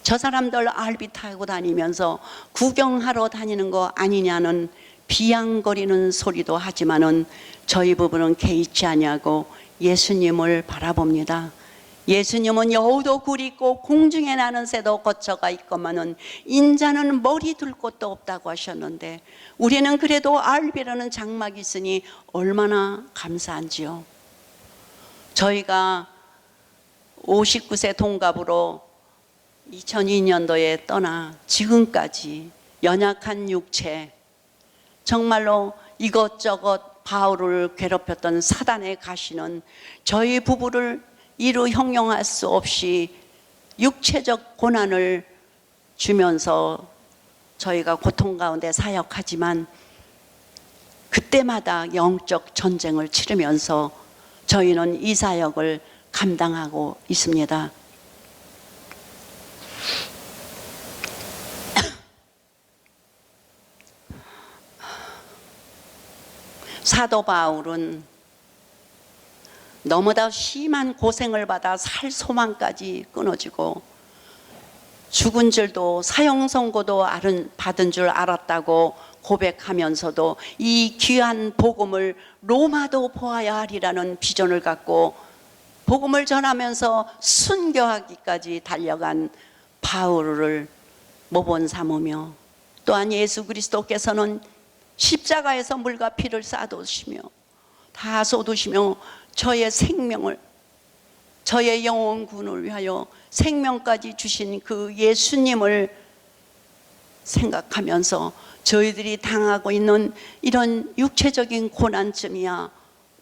저 사람들 RV 타고 다니면서 구경하러 다니는 거 아니냐는 비양거리는 소리도 하지만은 저희 부부는 개의치 아니하고 예수님을 바라봅니다. 예수님은 여우도 굴 있고 공중에 나는 새도 거처가 있건만은 인자는 머리 둘 곳도 없다고 하셨는데, 우리는 그래도 RV라는 장막이 있으니 얼마나 감사한지요. 저희가 59세 동갑으로 2002년도에 떠나 지금까지 연약한 육체, 정말로 이것저것 바울을 괴롭혔던 사단의 가시는 저희 부부를 이루 형용할 수 없이 육체적 고난을 주면서 저희가 고통 가운데 사역하지만, 그때마다 영적 전쟁을 치르면서 저희는 이 사역을 감당하고 있습니다. 사도 바울은 너무나 심한 고생을 받아 살 소망까지 끊어지고, 죽은 줄도 사형 선고도 받은 줄 알았다고 고백하면서도 이 귀한 복음을 로마도 보아야 하리라는 비전을 갖고 복음을 전하면서 순교하기까지 달려간 바울을 모본 삼으며, 또한 예수 그리스도께서는 십자가에서 물과 피를 쏟으시며 다 쏟으시며 저의 생명을, 저의 영혼군을 위하여 생명까지 주신 그 예수님을 생각하면서 저희들이 당하고 있는 이런 육체적인 고난쯤이야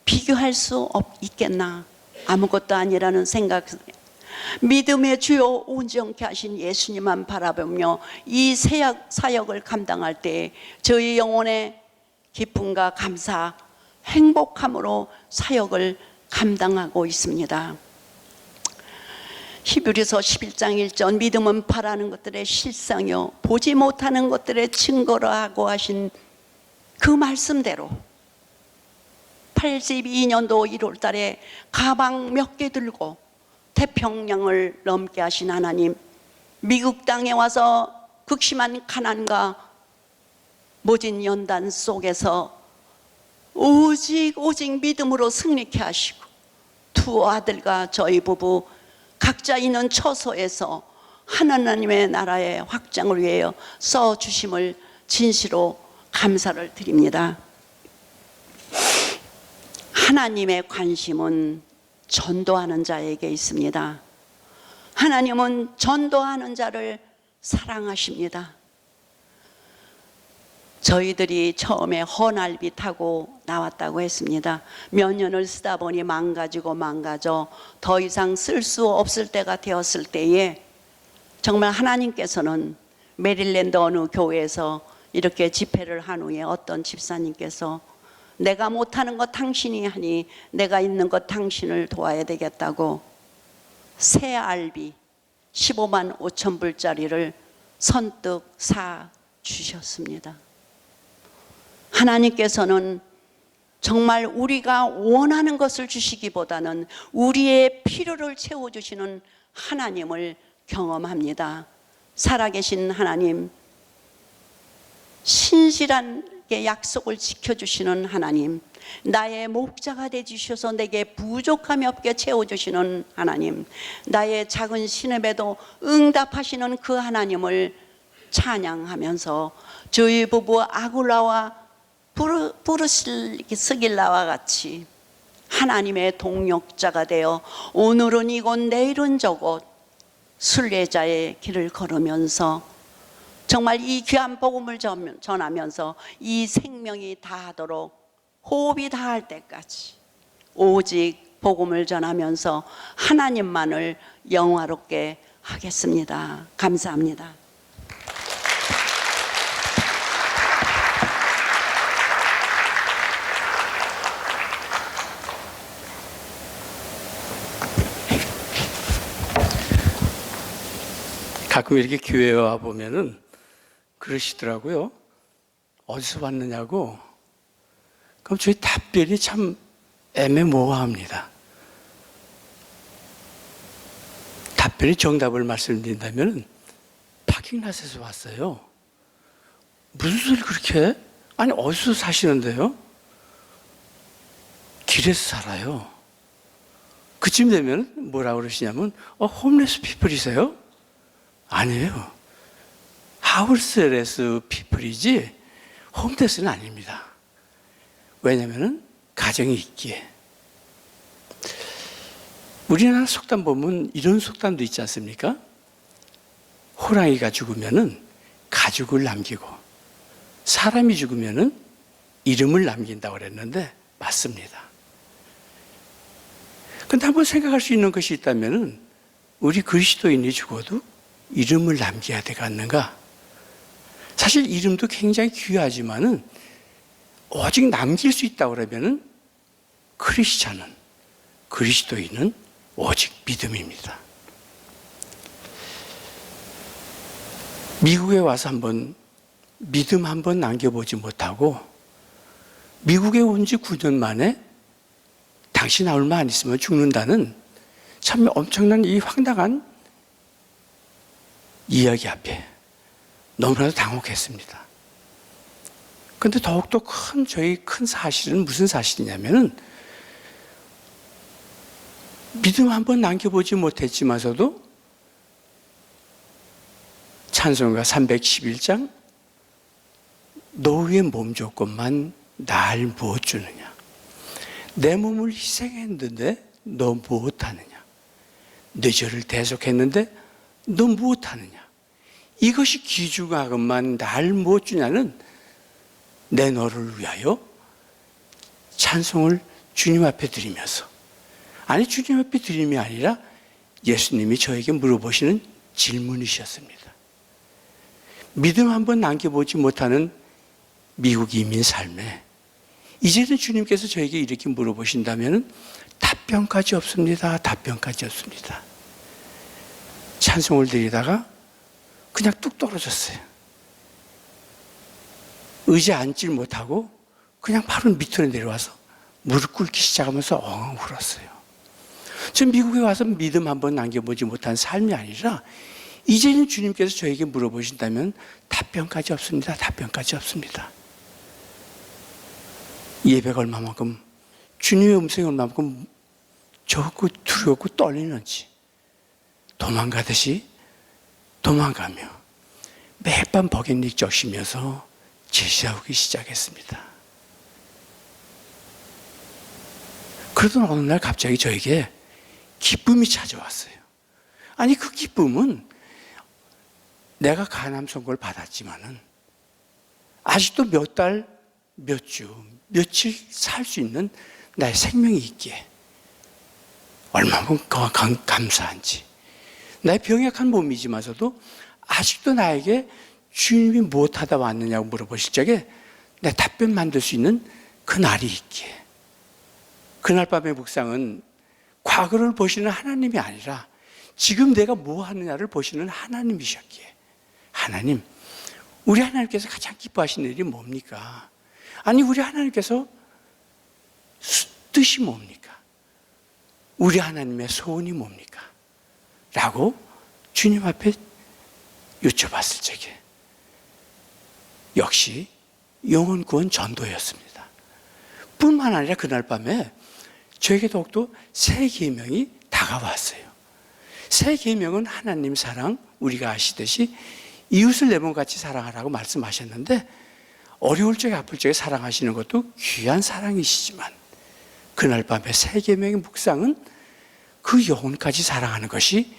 비교할 수 있겠나? 아무것도 아니라는 생각, 믿음의 주요 온전케 하신 예수님만 바라보며 이 사역을 감당할 때 저희 영혼의 기쁨과 감사, 행복함으로 사역을 감당하고 있습니다. 히브리서 11장 1절, 믿음은 바라는 것들의 실상이요 보지 못하는 것들의 증거라고 하신 그 말씀대로 82년도 1월 달에 가방 몇 개 들고 태평양을 넘게 하신 하나님, 미국 땅에 와서 극심한 가난과 모진 연단 속에서 오직 믿음으로 승리케 하시고, 두 아들과 저희 부부 각자 있는 처소에서 하나님의 나라의 확장을 위하여 써주심을 진시로 감사를 드립니다. 하나님의 관심은 전도하는 자에게 있습니다. 하나님은 전도하는 자를 사랑하십니다. 저희들이 처음에 헌알비 타고 나왔다고 했습니다. 몇 년을 쓰다 보니 망가져 더 이상 쓸 수 없을 때가 되었을 때에 정말 하나님께서는 메릴랜드 어느 교회에서 이렇게 집회를 한 후에 어떤 집사님께서 내가 못하는 것 당신이 하니 내가 있는 것 당신을 도와야 되겠다고 새 알비 15만 5천 불짜리를 선뜻 사 주셨습니다. 하나님께서는 정말 우리가 원하는 것을 주시기보다는 우리의 필요를 채워주시는 하나님을 경험합니다. 살아계신 하나님, 신실한 나에게 약속을 지켜주시는 하나님, 나의 목자가 되주셔서 내게 부족함이 없게 채워주시는 하나님, 나의 작은 신음에도 응답하시는 그 하나님을 찬양하면서 저희 부부 아굴라와 부르스길라와 같이 하나님의 동역자가 되어 오늘은 이곳 내일은 저곳 순례자의 길을 걸으면서 정말 이 귀한 복음을 전하면서 이 생명이 다하도록 호흡이 다할 때까지 오직 복음을 전하면서 하나님만을 영화롭게 하겠습니다. 감사합니다. 가끔 이렇게 교회에 와 보면은 그러시더라고요. 어디서 왔느냐고. 그럼 저희 답변이 참 애매모호합니다. 답변이 정답을 말씀드린다면 파킹랏에서 왔어요. 무슨 소리 그렇게 해? 아니 어디서 사시는데요? 길에서 살아요. 그쯤 되면 뭐라고 그러시냐면 홈레스 피플이세요? 아니에요. 하우스레스 피플이지 홈레스는 아닙니다. 왜냐하면 가정이 있기에. 우리나라 속담 보면 이런 속담도 있지 않습니까? 호랑이가 죽으면은 가죽을 남기고 사람이 죽으면은 이름을 남긴다고 그랬는데 맞습니다. 근데 한번 생각할 수 있는 것이 있다면은 우리 그리스도인이 죽어도 이름을 남겨야 되지 않는가? 사실 이름도 굉장히 귀하지만은 오직 남길 수 있다고 그러면은 크리스찬은, 그리스도인은 오직 믿음입니다. 미국에 와서 한번 믿음 한번 남겨보지 못하고 미국에 온 지 9년 만에 당신 얼마 안 있으면 죽는다는 참 엄청난 이 황당한 이야기 앞에 너무나도 당혹했습니다. 그런데 더욱더 저희 큰 사실은 무슨 사실이냐면은 믿음 한번 남겨보지 못했지만서도 찬송가 311장 너의 몸 조건만 날 무엇 주느냐, 내 몸을 희생했는데 너 무엇하느냐, 내 죄를 대속했는데 너 무엇하느냐, 이것이 귀중하건만 날 무엇 주냐는 내 너를 위하여 찬송을 주님 앞에 드리면서, 아니 주님 앞에 드림이 아니라 예수님이 저에게 물어보시는 질문이셨습니다. 믿음 한번 남겨보지 못하는 미국 이민 삶에 이제는 주님께서 저에게 이렇게 물어보신다면 답변까지 없습니다. 답변까지 없습니다. 찬송을 드리다가 그냥 뚝 떨어졌어요. 의자에 앉질 못하고 그냥 바로 밑으로 내려와서 무릎 꿇기 시작하면서 엉엉 울었어요. 저 미국에 와서 믿음 한번 남겨보지 못한 삶이 아니라 이제는 주님께서 저에게 물어보신다면 답변까지 없습니다. 답변까지 없습니다. 예배가 얼마만큼, 주님의 음성이 얼마만큼 적고 두렵고 떨리는지 도망가듯이 도망가며 매밤 버킷릿 적시면서 제시하기 시작했습니다. 그러던 어느 날 갑자기 저에게 기쁨이 찾아왔어요. 아니 그 기쁨은 내가 간암 선고를 받았지만은 아직도 몇 달, 몇 주, 며칠 살 수 있는 나의 생명이 있기에 얼마나 감사한지, 나의 병약한 몸이지만서도 아직도 나에게 주님이 무엇하다 왔느냐고 물어보실 적에 내 답변 만들 수 있는 그 날이 있기에, 그날 밤의 묵상은 과거를 보시는 하나님이 아니라 지금 내가 뭐 하느냐를 보시는 하나님이셨기에, 하나님, 우리 하나님께서 가장 기뻐하시는 일이 뭡니까? 아니 우리 하나님께서 뜻이 뭡니까? 우리 하나님의 소원이 뭡니까? 라고 주님 앞에 여쭤봤을 적에 역시 영혼 구원 전도였습니다. 뿐만 아니라 그날 밤에 저에게 더욱더 새 계명이 다가왔어요. 새 계명은 하나님 사랑, 우리가 아시듯이 이웃을 내 몸같이 사랑하라고 말씀하셨는데, 어려울 적에 아플 적에 사랑하시는 것도 귀한 사랑이시지만 그날 밤에 새 계명의 묵상은 그 영혼까지 사랑하는 것이,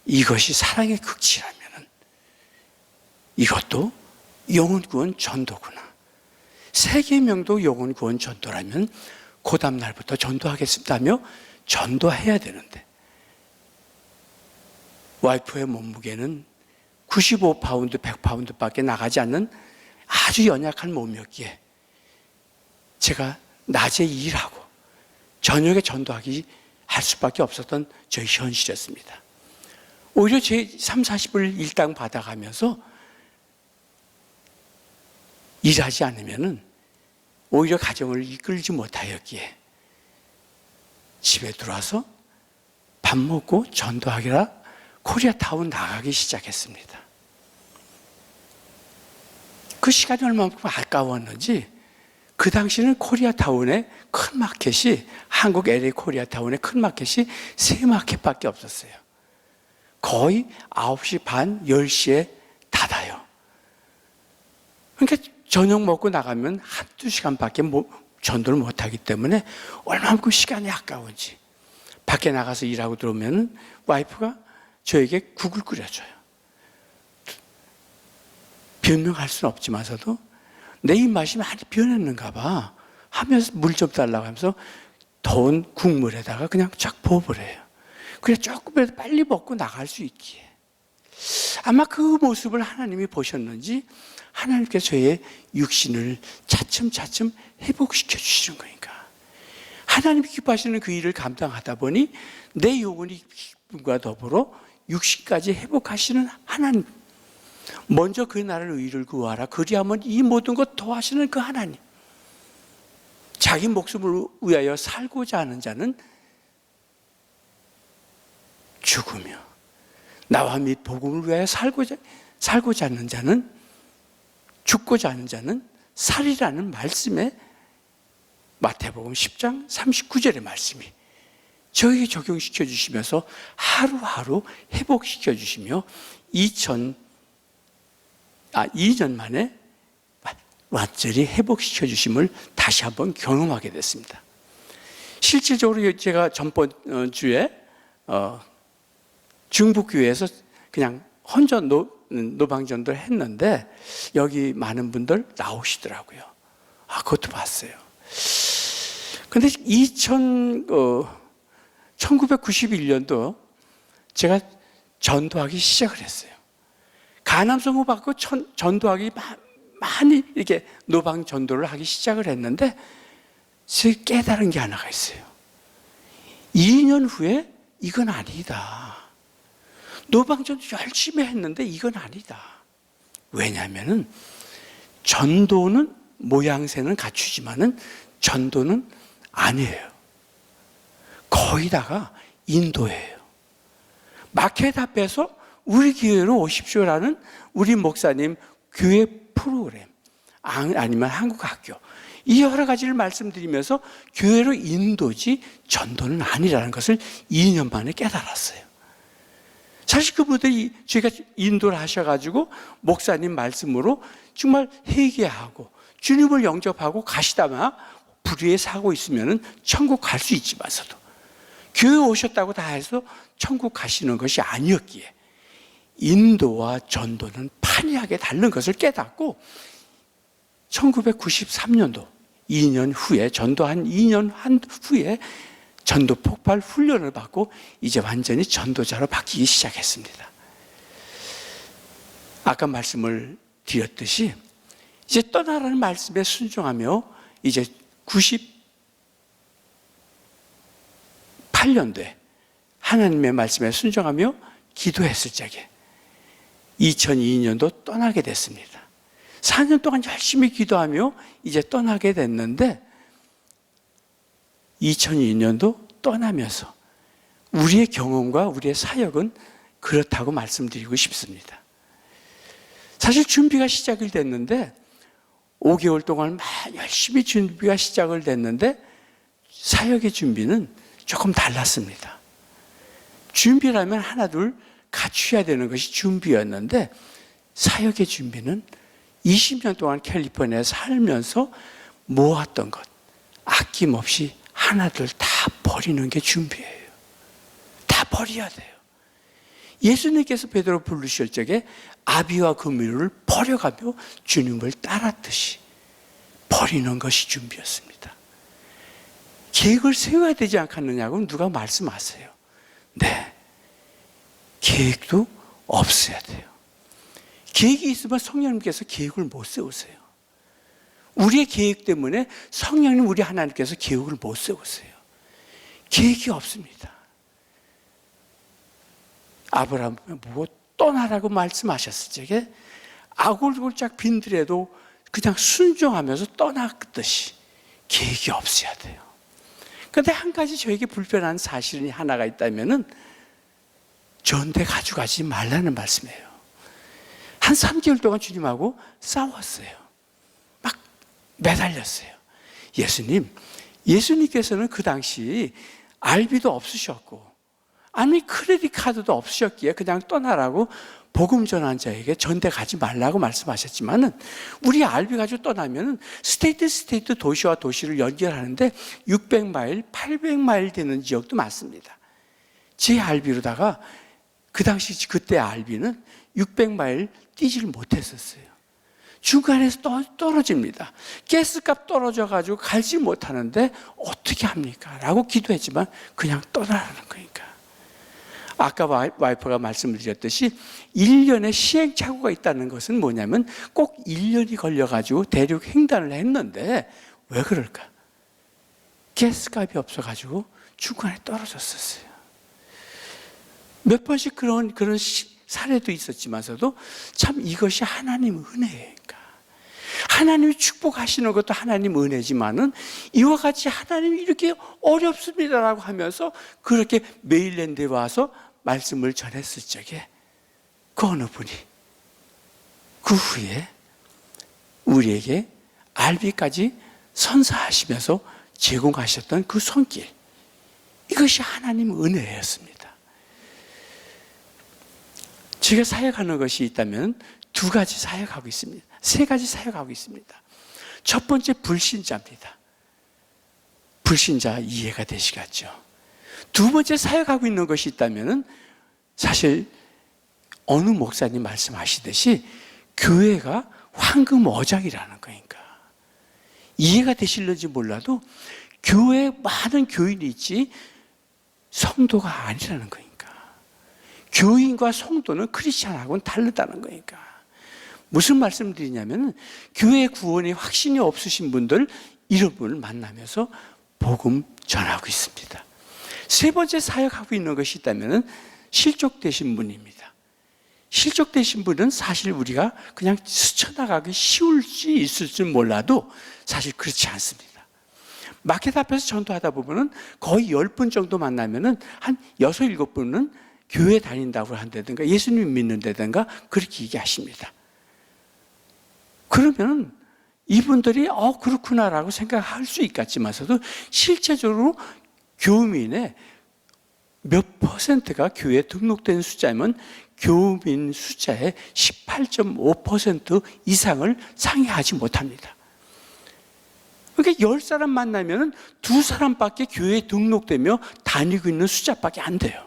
이것이 사랑의 극치라면 이것도 영혼 구원 전도구나. 새 계명도 영혼 구원 전도라면 그 다음 날부터 전도하겠습니다며 전도해야 되는데, 와이프의 몸무게는 95파운드, 100파운드밖에 나가지 않는 아주 연약한 몸이었기에 제가 낮에 일하고 저녁에 전도하기 할 수밖에 없었던 저희 현실이었습니다. 오히려 제 3, 40을 일당 받아가면서 일하지 않으면 오히려 가정을 이끌지 못하였기에 집에 들어와서 밥 먹고 전도하기라 코리아타운 나가기 시작했습니다. 그 시간이 얼마만큼 아까웠는지 그 당시는 코리아타운에 큰 마켓이, 한국 LA 코리아타운에 큰 마켓이 3마켓밖에 없었어요. 거의 9시 반, 10시에 닫아요. 그러니까 저녁 먹고 나가면 한두 시간밖에 전도를 못하기 때문에 얼마만큼 시간이 아까운지, 밖에 나가서 일하고 들어오면 와이프가 저에게 국을 끓여줘요. 변명할 수는 없지만서도 내 입맛이 많이 변했는가 봐 하면서 물 좀 달라고 하면서 더운 국물에다가 그냥 쫙 부어버려요. 그래 조금이라도 빨리 먹고 나갈 수 있기에. 아마 그 모습을 하나님이 보셨는지 하나님께서 저의 육신을 차츰차츰 회복시켜 주시는 거니까. 하나님이 기뻐하시는 그 일을 감당하다 보니 내 영혼이 기쁨과 더불어 육신까지 회복하시는 하나님, 먼저 그 나를 의를 구하라 그리하면 이 모든 것 더하시는 그 하나님, 자기 목숨을 위하여 살고자 하는 자는 죽으며 나와 및 복음을 위하여 살고자 하는 자는, 죽고자 하는 자는 살이라는 말씀에 마태복음 10장 39절의 말씀이 저에게 적용시켜 주시면서 하루하루 회복시켜 주시며 2년 만에 완전히 회복시켜 주심을 다시 한번 경험하게 됐습니다. 실질적으로 제가 전번 주에 중북교회에서 그냥 혼자 노방전도를 했는데 여기 많은 분들 나오시더라고요. 그것도 봤어요. 근데 1991년도 제가 전도하기 시작을 했어요. 간암성을 받고 전도하기 많이 이렇게 노방 전도를 하기 시작을 했는데 제가 깨달은 게 하나가 있어요. 2년 후에 이건 아니다. 노방 전도 열심히 했는데 이건 아니다. 왜냐하면은 전도는 모양새는 갖추지만은 전도는 아니에요. 거의 다가 인도예요. 마켓 앞에서 우리 교회로 오십시오라는 우리 목사님 교회 프로그램, 아니면 한국 학교, 이 여러 가지를 말씀드리면서 교회로 인도지 전도는 아니라는 것을 2년 만에 깨달았어요. 사실 그분들이 저희가 인도를 하셔가지고 목사님 말씀으로 정말 회개하고 주님을 영접하고 가시다가 불의에 사고 있으면 천국 갈 수 있지만서도 교회 오셨다고 다 해서 천국 가시는 것이 아니었기에 인도와 전도는 판이하게 다른 것을 깨닫고 1993년도 2년 후에 전도한 2년 후에 전도 폭발 훈련을 받고 이제 완전히 전도자로 바뀌기 시작했습니다. 아까 말씀을 드렸듯이 이제 떠나라는 말씀에 순종하며 이제 98년도에 하나님의 말씀에 순종하며 기도했을 적에 2002년도 떠나게 됐습니다. 4년 동안 열심히 기도하며 이제 떠나게 됐는데 2002년도 떠나면서 우리의 경험과 우리의 사역은 그렇다고 말씀드리고 싶습니다. 사실 준비가 시작이 됐는데 5개월 동안 막 열심히 준비가 시작을 됐는데 사역의 준비는 조금 달랐습니다. 준비라면 하나둘 갖춰야 되는 것이 준비였는데 사역의 준비는 20년 동안 캘리포니아에 살면서 모았던 것 아낌없이 하나둘 다 버리는 게 준비예요. 다 버려야 돼요. 예수님께서 베드로 부르실 적에 아비와 그물을 버려가며 주님을 따랐듯이 버리는 것이 준비였습니다. 계획을 세워야 되지 않겠느냐고 누가 말씀하세요. 네, 계획도 없어야 돼요. 계획이 있으면 성령님께서 계획을 못 세우세요. 우리의 계획 때문에 성령님 우리 하나님께서 계획을 못 세우세요. 계획이 없습니다. 아브라함 보고 떠나라고 말씀하셨을 적에 아골골짝 빈들에도 그냥 순종하면서 떠났듯이 계획이 없어야 돼요. 그런데 한 가지 저에게 불편한 사실이 하나가 있다면은 전대 가져가지 말라는 말씀이에요. 한 3개월 동안 주님하고 싸웠어요. 막 매달렸어요. 예수님께서는 그 당시 알비도 없으셨고 아니 크레딧 카드도 없으셨기에 그냥 떠나라고 복음 전한 자에게 전대 가지 말라고 말씀하셨지만은 우리 알비 가지고 떠나면은 스테이트 도시와 도시를 연결하는데 600마일, 800마일 되는 지역도 많습니다. 제 알비로다가 그 당시 그때 알비는 600마일 뛰지를 못했었어요. 중간에서 떨어집니다. 가스값 떨어져가지고 갈지 못하는데 어떻게 합니까? 라고 기도했지만 그냥 떠나라는 거니까. 아까 와이프가 말씀을 드렸듯이 1년의 시행착오가 있다는 것은 뭐냐면 꼭 1년이 걸려가지고 대륙 횡단을 했는데 왜 그럴까? 가스값이 없어가지고 중간에 떨어졌었어요. 몇 번씩 그런 사례도 있었지만서도 참 이것이 하나님 은혜니까. 하나님이 축복하시는 것도 하나님 은혜지만은 이와 같이 하나님이 이렇게 어렵습니다라고 하면서 그렇게 메일랜드에 와서 말씀을 전했을 적에 그 어느 분이 그 후에 우리에게 알비까지 선사하시면서 제공하셨던 그 손길, 이것이 하나님 은혜였습니다. 제가 사역하는 것이 있다면 2가지 사역하고 있습니다. 3가지 사역하고 있습니다. 첫 번째 불신자입니다. 불신자 이해가 되시겠죠? 2번째 사역하고 있는 것이 있다면 사실 어느 목사님 말씀하시듯이 교회가 황금 어장이라는 거니까 이해가 되실는지 몰라도 교회에 많은 교인이 있지 성도가 아니라는 거니까. 교인과 성도는 크리스찬하고는 다르다는 거니까. 무슨 말씀을 드리냐면 교회 구원에 확신이 없으신 분들 이런 분을 만나면서 복음 전하고 있습니다. 3번째 사역하고 있는 것이 있다면 실족되신 분입니다. 실족되신 분은 사실 우리가 그냥 스쳐나가기 쉬울지 있을지 몰라도 사실 그렇지 않습니다. 마켓 앞에서 전도하다 보면 거의 10분 정도 만나면 한 6, 7분은 교회 다닌다고 한다든가 예수님 믿는다든가 그렇게 얘기하십니다. 그러면 이분들이 그렇구나라고 생각할 수 있겠지만서도 실제적으로 교민의 몇 퍼센트가 교회에 등록된 숫자면 교민 숫자의 18.5% 이상을 상회하지 못합니다. 그러니까 10사람 만나면 2사람밖에 교회에 등록되며 다니고 있는 숫자밖에 안 돼요.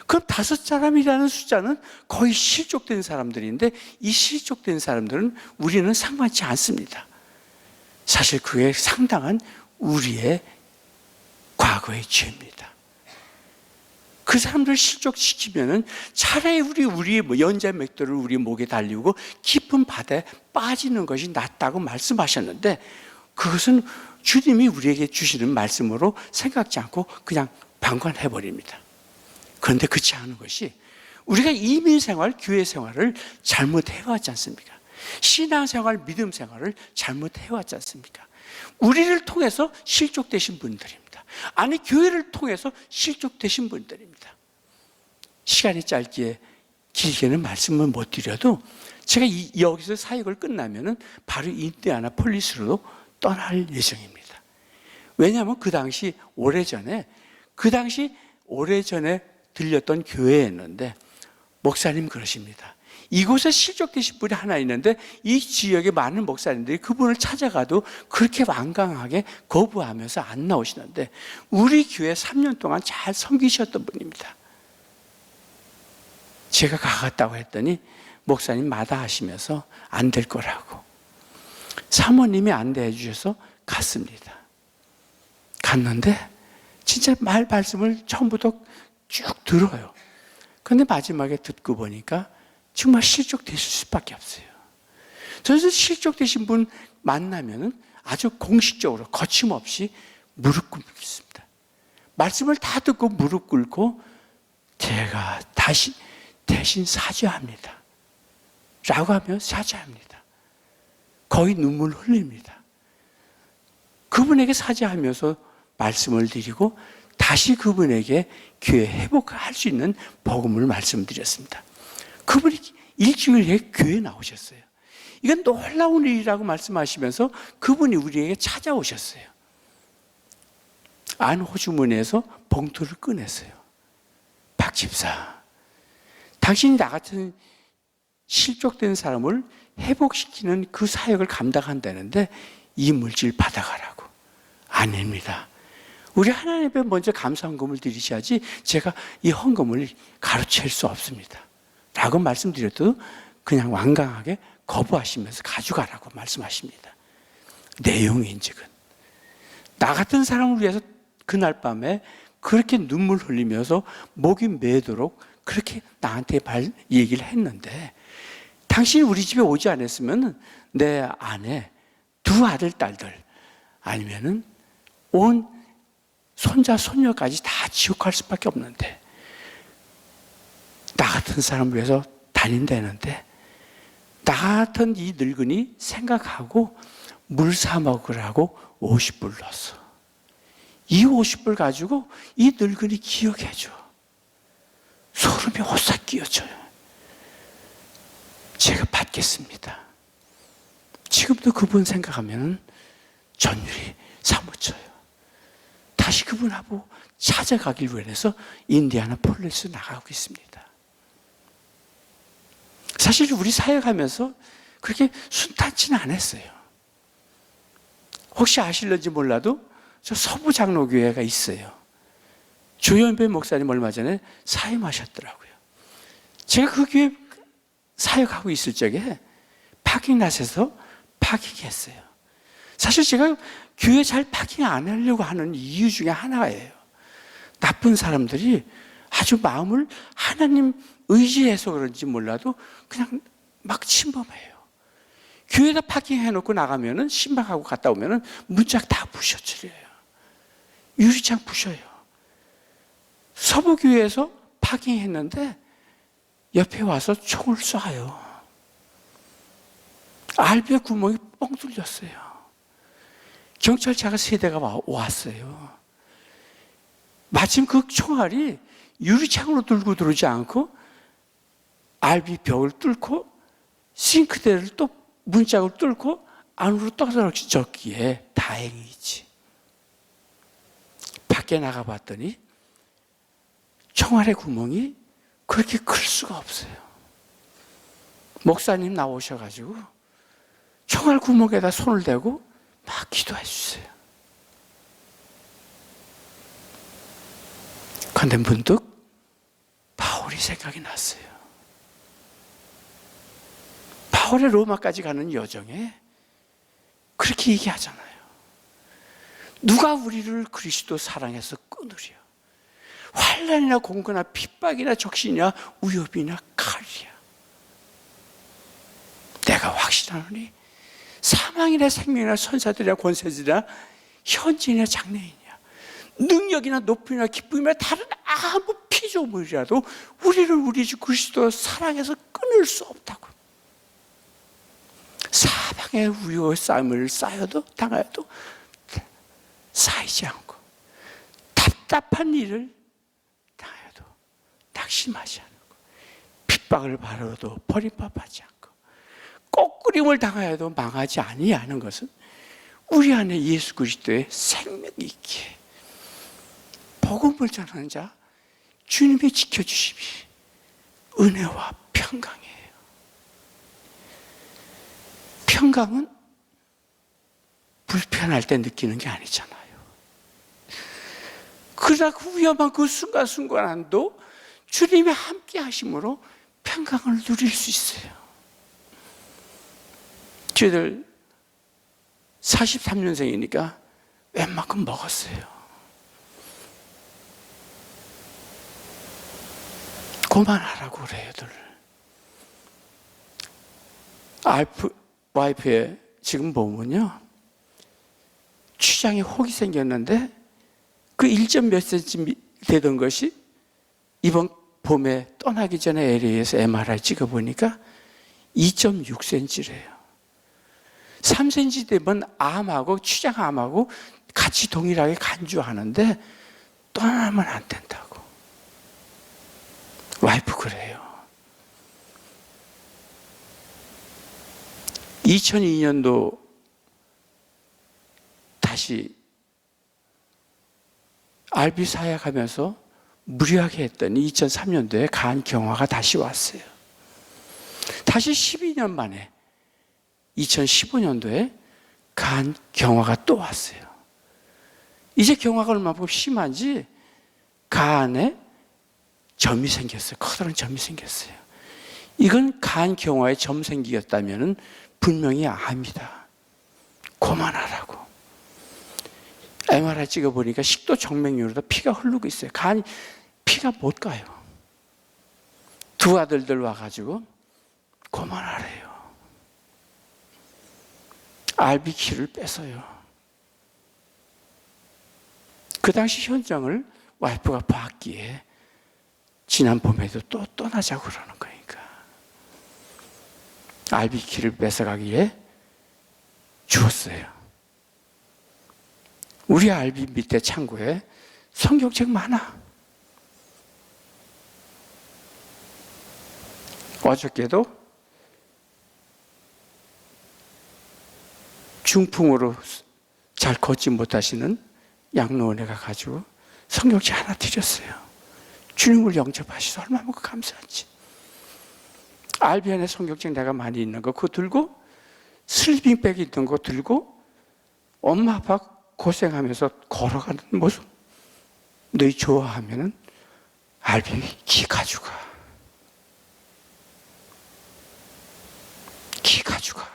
그럼 5사람이라는 숫자는 거의 실족된 사람들인데 이 실족된 사람들은 우리는 상관치 않습니다. 사실 그게 상당한 우리의 과거의 죄입니다. 그 사람들을 실족시키면은 차라리 우리의 연자 맥도를 우리 목에 달리고 깊은 바다에 빠지는 것이 낫다고 말씀하셨는데 그것은 주님이 우리에게 주시는 말씀으로 생각지 않고 그냥 방관해버립니다. 그런데 그렇지 않은 것이 우리가 이민 생활, 교회 생활을 잘못해왔지 않습니까? 신앙 생활, 믿음 생활을 잘못해왔지 않습니까? 우리를 통해서 실족되신 분들입니다. 아니 교회를 통해서 실족되신 분들입니다. 시간이 짧기에 길게는 말씀을 못 드려도 제가 여기서 사역을 끝나면은 바로 인디애나폴리스로 떠날 예정입니다. 왜냐하면 그 당시 오래전에 들렸던 교회였는데 목사님 그러십니다. 이곳에 실족되신 분이 하나 있는데 이 지역의 많은 목사님들이 그분을 찾아가도 그렇게 완강하게 거부하면서 안 나오시는데 우리 교회 3년 동안 잘 섬기셨던 분입니다. 제가 가겠다고 했더니 목사님 마다하시면서 안 될 거라고. 사모님이 안대해 주셔서 갔습니다. 갔는데 진짜 말씀을 처음부터 쭉 들어요. 그런데 마지막에 듣고 보니까 정말 실족되실 수밖에 없어요. 그래서 실족되신 분 만나면은 아주 공식적으로 거침없이 무릎 꿇습니다. 말씀을 다 듣고 무릎 꿇고 제가 대신 사죄합니다. 라고 하면 사죄합니다. 거의 눈물 흘립니다. 그분에게 사죄하면서 말씀을 드리고 다시 그분에게 교회 회복할 수 있는 복음을 말씀드렸습니다. 그분이 일주일에 교회에 나오셨어요. 이건 놀라운 일이라고 말씀하시면서 그분이 우리에게 찾아오셨어요. 안호주머니에서 봉투를 꺼냈어요. 박 집사, 당신이 나 같은 실족된 사람을 회복시키는 그 사역을 감당한다는데 이 물질 받아가라고. 아닙니다. 우리 하나님 앞에 먼저 감사 헌금을 드리셔야지 제가 이 헌금을 가로챌 수 없습니다. 라고 말씀드려도 그냥 완강하게 거부하시면서 가져가라고 말씀하십니다. 내용인즉은 나 같은 사람을 위해서 그날 밤에 그렇게 눈물 흘리면서 목이 메도록 그렇게 나한테 얘기를 했는데 당신이 우리 집에 오지 않았으면 내 아내, 두 아들, 딸들 아니면은 온 손자, 손녀까지 다 지옥 갈 수밖에 없는데 나 같은 사람을 위해서 다닌다는데 나 같은 이 늙은이 생각하고 물 사 먹으라고 50불 넣었어. 이 50불 가지고 이 늙은이 기억해줘. 소름이 오싹 끼어져요. 제가 받겠습니다. 지금도 그분 생각하면 전율이 사무쳐요. 다시 그분하고 찾아가길 위해서 인디애나폴리스 나가고 있습니다. 사실 우리 사역하면서 그렇게 순탄치는 않았어요. 혹시 아실런지 몰라도 저 서부장로교회가 있어요. 조현배 목사님 얼마 전에 사임하셨더라고요. 제가 그 교회 사역하고 있을 적에 파킹랏에서 파킹했어요. 사실 제가 교회 잘 파킹 안 하려고 하는 이유 중에 하나예요. 나쁜 사람들이 아주 마음을 하나님 의지해서 그런지 몰라도 그냥 막 침범해요. 교회에다 파킹해놓고 나가면은 신방하고 갔다 오면은 문짝 다 부셔뜨려요. 유리창 부셔요. 서부교회에서 파킹했는데 옆에 와서 총을 쏴요. 알비에 구멍이 뻥 뚫렸어요. 경찰차가 3대가 왔어요. 마침 그 총알이 유리창으로 들고 들어오지 않고 알비 벽을 뚫고 싱크대를 또 문짝을 뚫고 안으로 떨어졌기에 다행이지. 밖에 나가봤더니 총알의 구멍이 그렇게 클 수가 없어요. 목사님 나오셔가지고 총알 구멍에다 손을 대고 막 기도해 주세요. 그런데 문득 바울이 생각이 났어요. 바울의 로마까지 가는 여정에 그렇게 얘기하잖아요. 누가 우리를 그리스도 사랑해서 끊으랴. 환난이나 공고나 핍박이나 적신이나 위협이나 칼이야. 내가 확신하노니 사망이나 생명이나 선사들이나 권세들이나 현진이나 장래이냐 능력이나 높이나 기쁨이나 다른 아무 피조물이라도 우리를 우리 주 그리스도 사랑해서 끊을 수 없다고. 사방에 위협 싸움을 쌓여도 당하여도 쌓이지 않고 답답한 일을 당하여도 낙심하지 않고 핍박을 받아도 버림받지 않고 꺾으림을 당하여도 망하지 아니하는 것은 우리 안에 예수 그리스도의 생명이 있기에 복음을 전하는 자 주님이 지켜주심이 은혜와 평강이에요. 평강은 불편할 때 느끼는 게 아니잖아요. 그러나 그 위험한 그 순간순간도 주님의 함께 하심으로 평강을 누릴 수 있어요. 저희들 43년생이니까 웬만큼 먹었어요. 그만하라고 그래요, 와이프의 지금 보면요, 취장에 혹이 생겼는데 그 1점 몇 cm 되던 것이 이번 봄에 떠나기 전에 LA에서 MRI 찍어보니까 2.6cm래요. 3cm 되면 암하고 취장암하고 같이 동일하게 간주하는데 떠나면 안 된다고. 와이프 그래요. 2002년도 다시 RB 사약하면서 무리하게 했더니 2003년도에 간경화가 다시 왔어요. 다시 12년 만에 2015년도에 간경화가 또 왔어요. 이제 경화가 얼마큼 심한지 간에 점이 생겼어요. 커다란 점이 생겼어요. 이건 간경화에 점 생기었다면 분명히 암이다. 그만하라고. MRI 찍어보니까 식도 정맥류로도 피가 흐르고 있어요. 피가 못 가요. 두 아들들 와가지고 그만하래요. RB키를 뺏어요. 그 당시 현장을 와이프가 봤기에 지난 봄에도 또 떠나자고 그러는 거니까. RB키를 뺏어가기에 주었어요. 우리 RB 밑에 창고에 성경책 많아. 어저께도 중풍으로 잘 걷지 못하시는 양로원에 가가지고 성경책 하나 드렸어요. 주님을 영접하셔서 얼마나 감사한지. RB 안에 성경책 내가 많이 있는 거 그거 들고 슬리핑백 있던 거 들고 엄마 아빠 고생하면서 걸어가는 모습 너희 좋아하면은 RB 기 가져가. 기 가져가.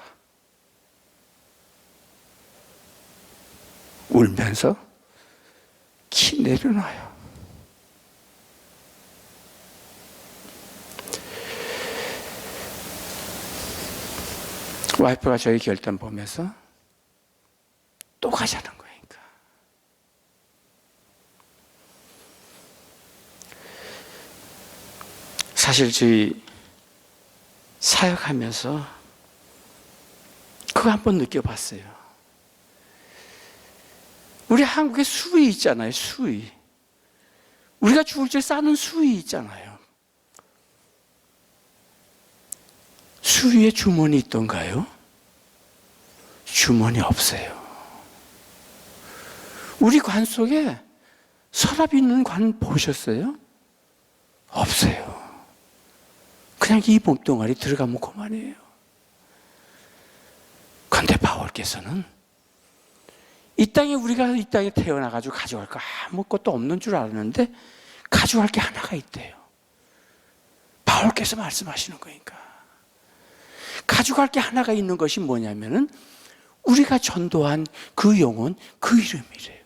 울면서 기 내려놔요. 와이프가 저희 결단 보면서 또 가자는 거니까. 사실 저희 사역하면서 그거 한번 느껴봤어요. 우리 한국에 수의 있잖아요, 수의. 우리가 죽을 때 싸는 수의 있잖아요. 수의에 주머니 있던가요? 주머니 없어요. 우리 관 속에 서랍 있는 관 보셨어요? 없어요. 그냥 이 몸뚱아리 들어가면 그만이에요. 그런데 바울께서는 우리가 이 땅에 태어나가지고 가져갈 거 아무것도 없는 줄 알았는데 가져갈 게 하나가 있대요. 바울께서 말씀하시는 거니까. 가져갈 게 하나가 있는 것이 뭐냐면은 우리가 전도한 그 영혼, 그 이름이래요.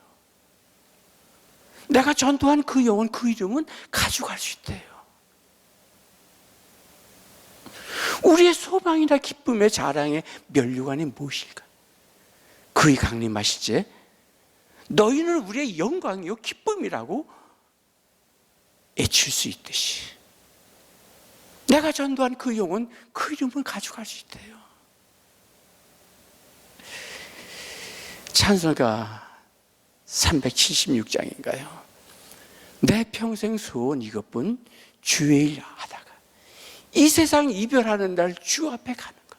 내가 전도한 그 영혼, 그 이름은 가져갈 수 있대요. 우리의 소망이나 기쁨의 자랑의 면류관이 무엇일까? 그의 강림하시제 너희는 우리의 영광이요 기쁨이라고 애칠 수 있듯이 내가 전도한 그 영혼, 그 이름을 가져갈 수 있대요. 찬송가 376장인가요? 내 평생 소원 이것뿐 주의 일 하다가 이 세상 이별하는 날 주 앞에 가는 것.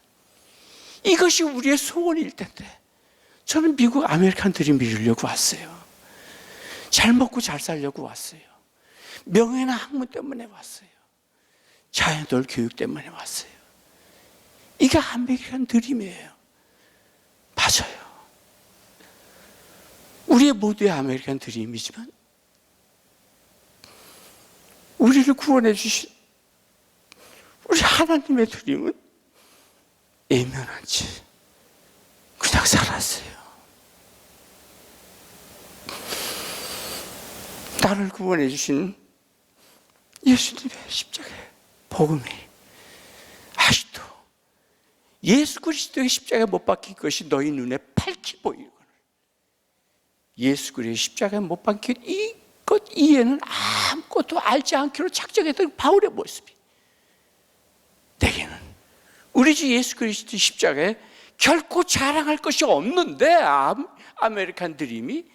이것이 우리의 소원일 텐데 저는 미국 아메리칸 드림 이루려고 왔어요. 잘 먹고 잘 살려고 왔어요. 명예나 학문 때문에 왔어요. 자녀들 교육 때문에 왔어요. 이게 아메리칸 드림이에요. 맞아요. 우리의 모두의 아메리칸 드림이지만 우리를 구원해 주신 우리 하나님의 드림은 애면한지 그냥 살았어요. 나를 구원해 주신 예수님의 십자가의 복음이 아직도 예수 그리스도의 십자가에 못 박힌 것이 너희 눈에 밝히 보이거늘 예수 그리스도의 십자가에 못 박힌 이것 이해는 아무것도 알지 않기로 작정했던 바울의 모습이 내게는 우리 주 예수 그리스도의 십자가에 결코 자랑할 것이 없는데 아메리칸 드림이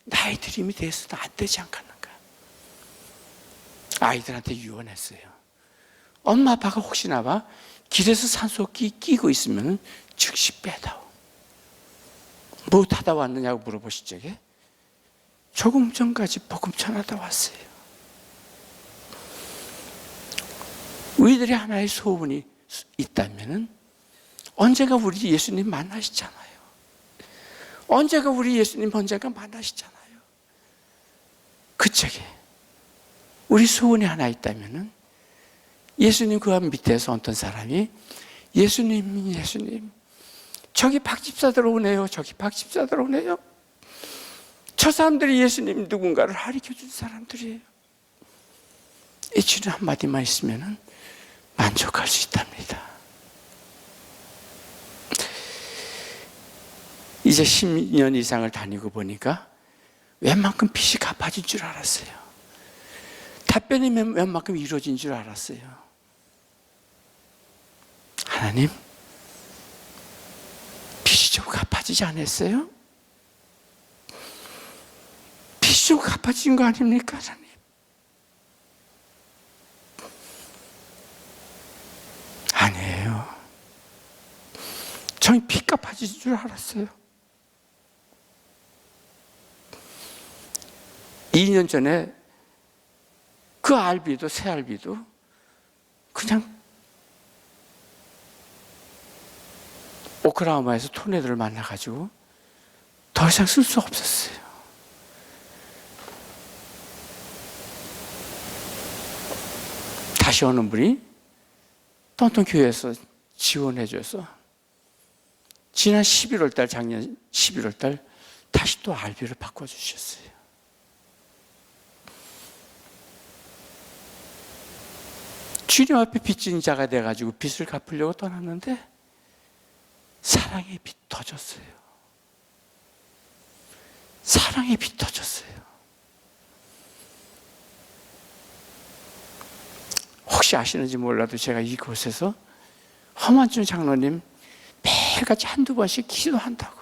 나의 드림이 돼서는 안 되지 않겠는가. 아이들한테 유언했어요. 엄마 아빠가 혹시나 봐 길에서 산소호흡기 끼고 있으면 즉시 빼다오. 뭐 타다 왔느냐고 물어보실 적에 조금 전까지 복음 전하다 왔어요. 우리들이 하나의 소원이 있다면 언제가 우리 예수님 만나시잖아요. 언제가 우리 예수님 언제가 만나시잖아요. 그쪽에 우리 소원이 하나 있다면 예수님 그 밑에서 어떤 사람이 예수님 저기 박집사들 오네요. 저기 박집사들 오네요. 저 사람들이 예수님 누군가를 가르쳐준 사람들이에요. 이 주는 한마디만 있으면 만족할 수 있답니다. 이제 10년 이상을 다니고 보니까 웬만큼 빚이 갚아진 줄 알았어요. 답변이 웬만큼 이루어진 줄 알았어요. 하나님, 빚이 좀 갚아지지 않았어요? 빚이 좀 갚아진 거 아닙니까, 하나님? 아니에요. 저는 빚 갚아질 줄 알았어요. 2년 전에 그 알비도 새 알비도 그냥 오클라호마에서 토네이도를 만나가지고 더 이상 쓸 수 없었어요. 다시 어느 분이 또 어떤 교회에서 지원해줘서 지난 11월 달, 작년 11월 달 다시 또 알비를 바꿔주셨어요. 주님 앞에 빚진 자가 돼가지고 빚을 갚으려고 떠났는데 사랑의 빚 터졌어요. 사랑의 빚 터졌어요. 혹시 아시는지 몰라도 제가 이곳에서 허만준 장로님 매일같이 한두 번씩 기도한다고,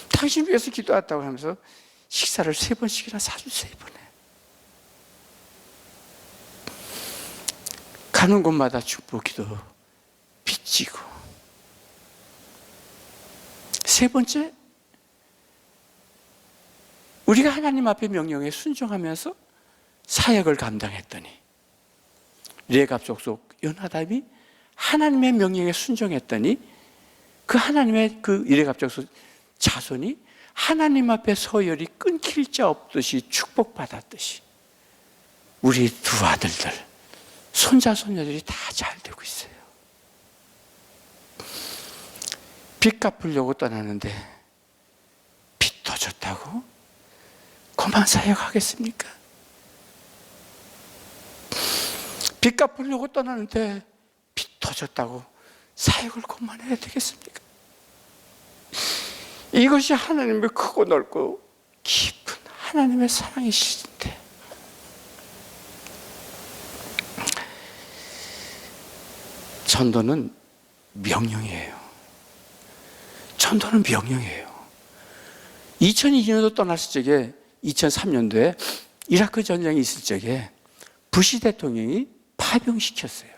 당신 위해서 기도한다고 하면서 식사를 3번씩이나 사주세요. 이번에 가는 곳마다 축복기도 빚지고, 3번째, 우리가 하나님 앞에 명령에 순종하면서 사역을 감당했더니 레갑 족속 연하답이 하나님의 명령에 순종했더니 그 하나님의 그 레갑 족속 자손이 하나님 앞에 서열이 끊길 자 없듯이 축복받았듯이 우리 두 아들들, 손자 손녀들이 다 잘 되고 있어요. 빚 갚으려고 떠나는데 빚 터졌다고 그만 사역하겠습니까? 빚 갚으려고 떠나는데 빚 터졌다고 사역을 그만해야 되겠습니까? 이것이 하나님의 크고 넓고 깊은 하나님의 사랑이시신데, 전도는 명령이에요. 전도는 명령이에요. 2002년도 떠났을 적에 2003년도에 이라크 전쟁이 있을 적에 부시 대통령이 파병시켰어요.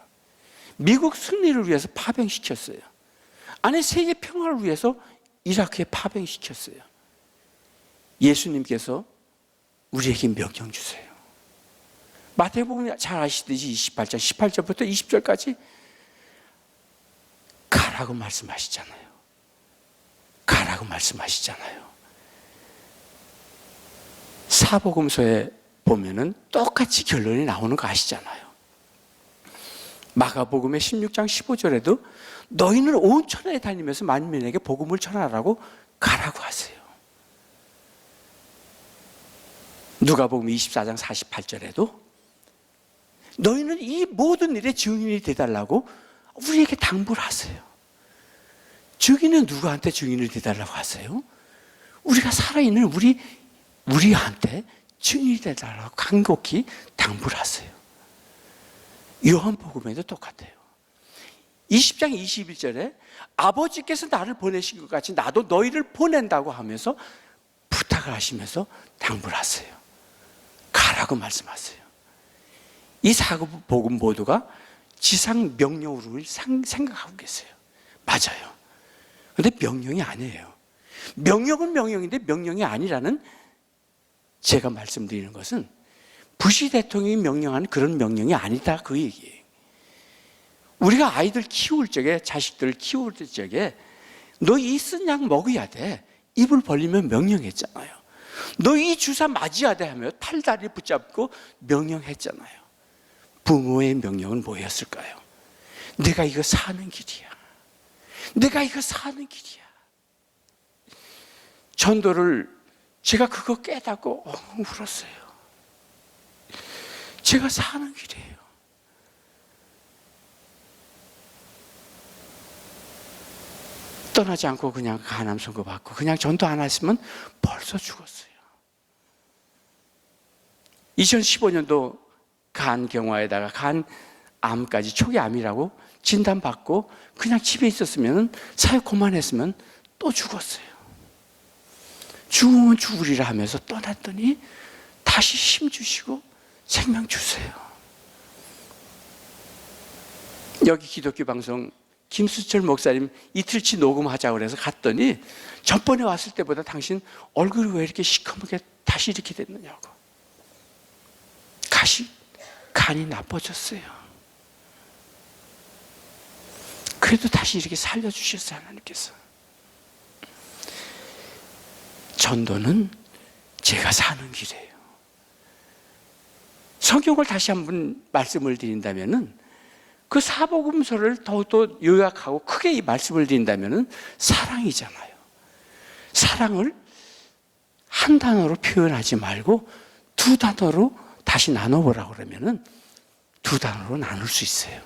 미국 승리를 위해서 파병시켰어요. 아니, 세계 평화를 위해서 이라크에 파병시켰어요. 예수님께서 우리에게 명령 주세요. 마태복음 잘 아시듯이 28장 18절부터 20절까지 가라고 말씀하시잖아요. 가라고 말씀하시잖아요. 사복음서에 보면은 똑같이 결론이 나오는 거 아시잖아요. 마가복음의 16장 15절에도 너희는 온 천하에 다니면서 만민에게 복음을 전하라고 가라고 하세요. 누가복음 24장 48절에도 너희는 이 모든 일의 증인이 되달라고 우리에게 당부를 하세요. 증인은 누구한테 증인을 되달라고 하세요? 우리가 살아있는 우리한테 증인이 되달라고 간곡히 당부를 하세요. 요한복음에도 똑같아요. 20장 21절에 아버지께서 나를 보내신 것 같이 나도 너희를 보낸다고 하면서 부탁을 하시면서 당부를 하세요. 가라고 말씀하세요. 이 사복음 모두가 지상 명령으로 생각하고 계세요. 맞아요. 그런데 명령이 아니에요. 명령은 명령인데 명령이 아니라는, 제가 말씀드리는 것은 부시 대통령이 명령하는 그런 명령이 아니다, 그 얘기예요. 우리가 아이들 키울 적에, 자식들을 키울 적에 너 이 쓴 약 먹어야 돼, 입을 벌리면 명령했잖아요. 너 이 주사 맞아야 돼 하며 팔다리 붙잡고 명령했잖아요. 부모의 명령은 뭐였을까요? 내가 이거 사는 길이야. 내가 이거 사는 길이야. 전도를 제가 그거 깨닫고 울었어요. 제가 사는 길이에요. 떠나지 않고 그냥 간암 선고 받고 그냥 전도 안 했으면 벌써 죽었어요. 2015년도 간경화에다가 간암까지 초기암이라고 진단받고 그냥 집에 있었으면, 사역 그만했으면 또 죽었어요. 죽으면 죽으리라 하면서 떠났더니 다시 힘 주시고 생명 주세요. 여기 기독교 방송 김수철 목사님 이틀치 녹음하자고 그래서 갔더니 전번에 왔을 때보다 당신 얼굴이 왜 이렇게 시커멓게 다시 이렇게 됐느냐고. 간이 나빠졌어요. 그래도 다시 이렇게 살려주셨어요, 하나님께서. 전도는 제가 사는 길이에요. 성경을 다시 한번 말씀을 드린다면은, 그 사복음서를 더욱더 요약하고 크게 이 말씀을 드린다면은 사랑이잖아요. 사랑을 한 단어로 표현하지 말고 두 단어로 다시 나눠보라고 그러면은 두 단어로 나눌 수 있어요.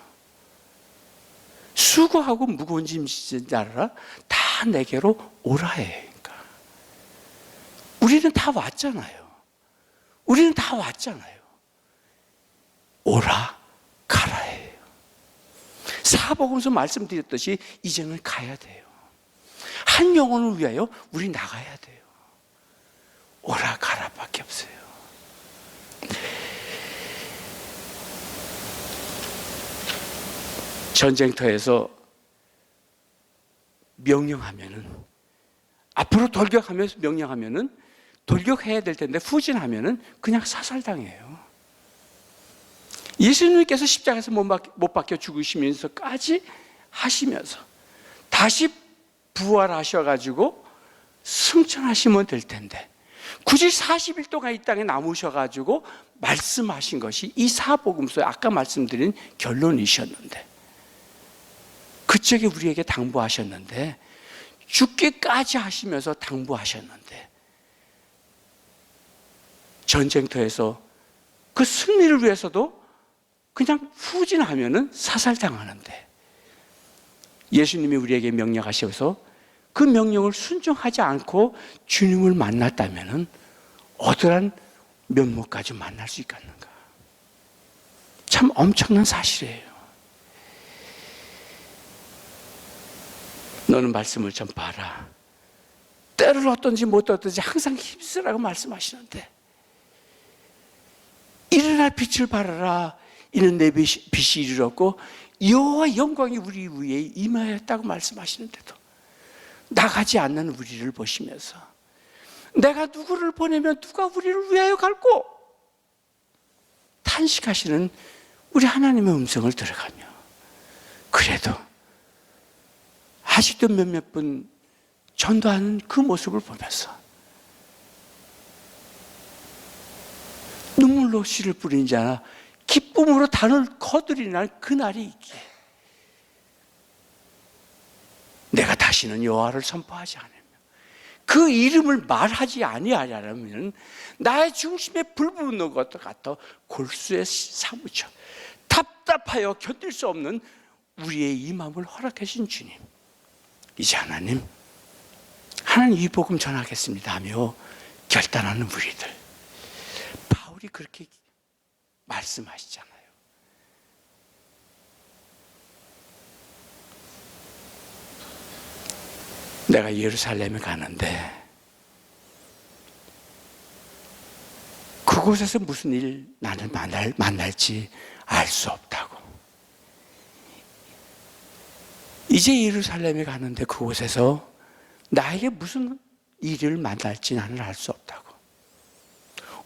수고하고 무거운 짐 지는 자라 다 내게로 오라해. 그러니까 우리는 다 왔잖아요. 우리는 다 왔잖아요. 오라 가라예요. 사복음서 말씀드렸듯이 이제는 가야 돼요. 한 영혼을 위하여 우리 나가야 돼요. 오라 가라밖에 없어요. 전쟁터에서 명령하면은, 앞으로 돌격하면서 명령하면은 돌격해야 될 텐데 후진하면은 그냥 사살당해요. 예수님께서 십자가에서 못 박혀 죽으시면서까지 하시면서 다시 부활하셔가지고 승천하시면 될 텐데 굳이 40일 동안 이 땅에 남으셔가지고 말씀하신 것이 이 사복음서에 아까 말씀드린 결론이셨는데, 그쪽에 우리에게 당부하셨는데, 죽기까지 하시면서 당부하셨는데, 전쟁터에서 그 승리를 위해서도 그냥 후진하면은 사살당하는데, 예수님이 우리에게 명령하셔서 그 명령을 순종하지 않고 주님을 만났다면은 어떠한 면목까지 만날 수 있겠는가? 참 엄청난 사실이에요. 너는 말씀을 전파하라. 때를 어떤지 못 어떤지 항상 힘쓰라고 말씀하시는데, 일어날 빛을 발하라. 이는 내 빛이 이르렀고 여호와 영광이 우리 위에 임하였다고 말씀하시는데도 나가지 않는 우리를 보시면서 내가 누구를 보내면 누가 우리를 위하여 갈고 탄식하시는 우리 하나님의 음성을 들어가며 그래도 아직도 몇몇 분 전도하는 그 모습을 보면서 눈물로 씨를 뿌린 자나 기쁨으로 단을 거두리는 그날이 있기에 내가 다시는 여호와를 선포하지 않으며 그 이름을 말하지 아니하려면 나의 중심에 불 붙는 것과 같아 골수에 사무쳐 답답하여 견딜 수 없는 우리의 이 마음을 허락해 주신 주님, 이제 하나님 이 복음 전하겠습니다 하며 결단하는 우리들, 바울이 그렇게 말씀하시잖아요. 내가 예루살렘에 가는데 그곳에서 무슨 일 나를 만날지 알 수 없다고. 이제 예루살렘에 가는데 그곳에서 나에게 무슨 일을 만날지 나는 알 수 없다고.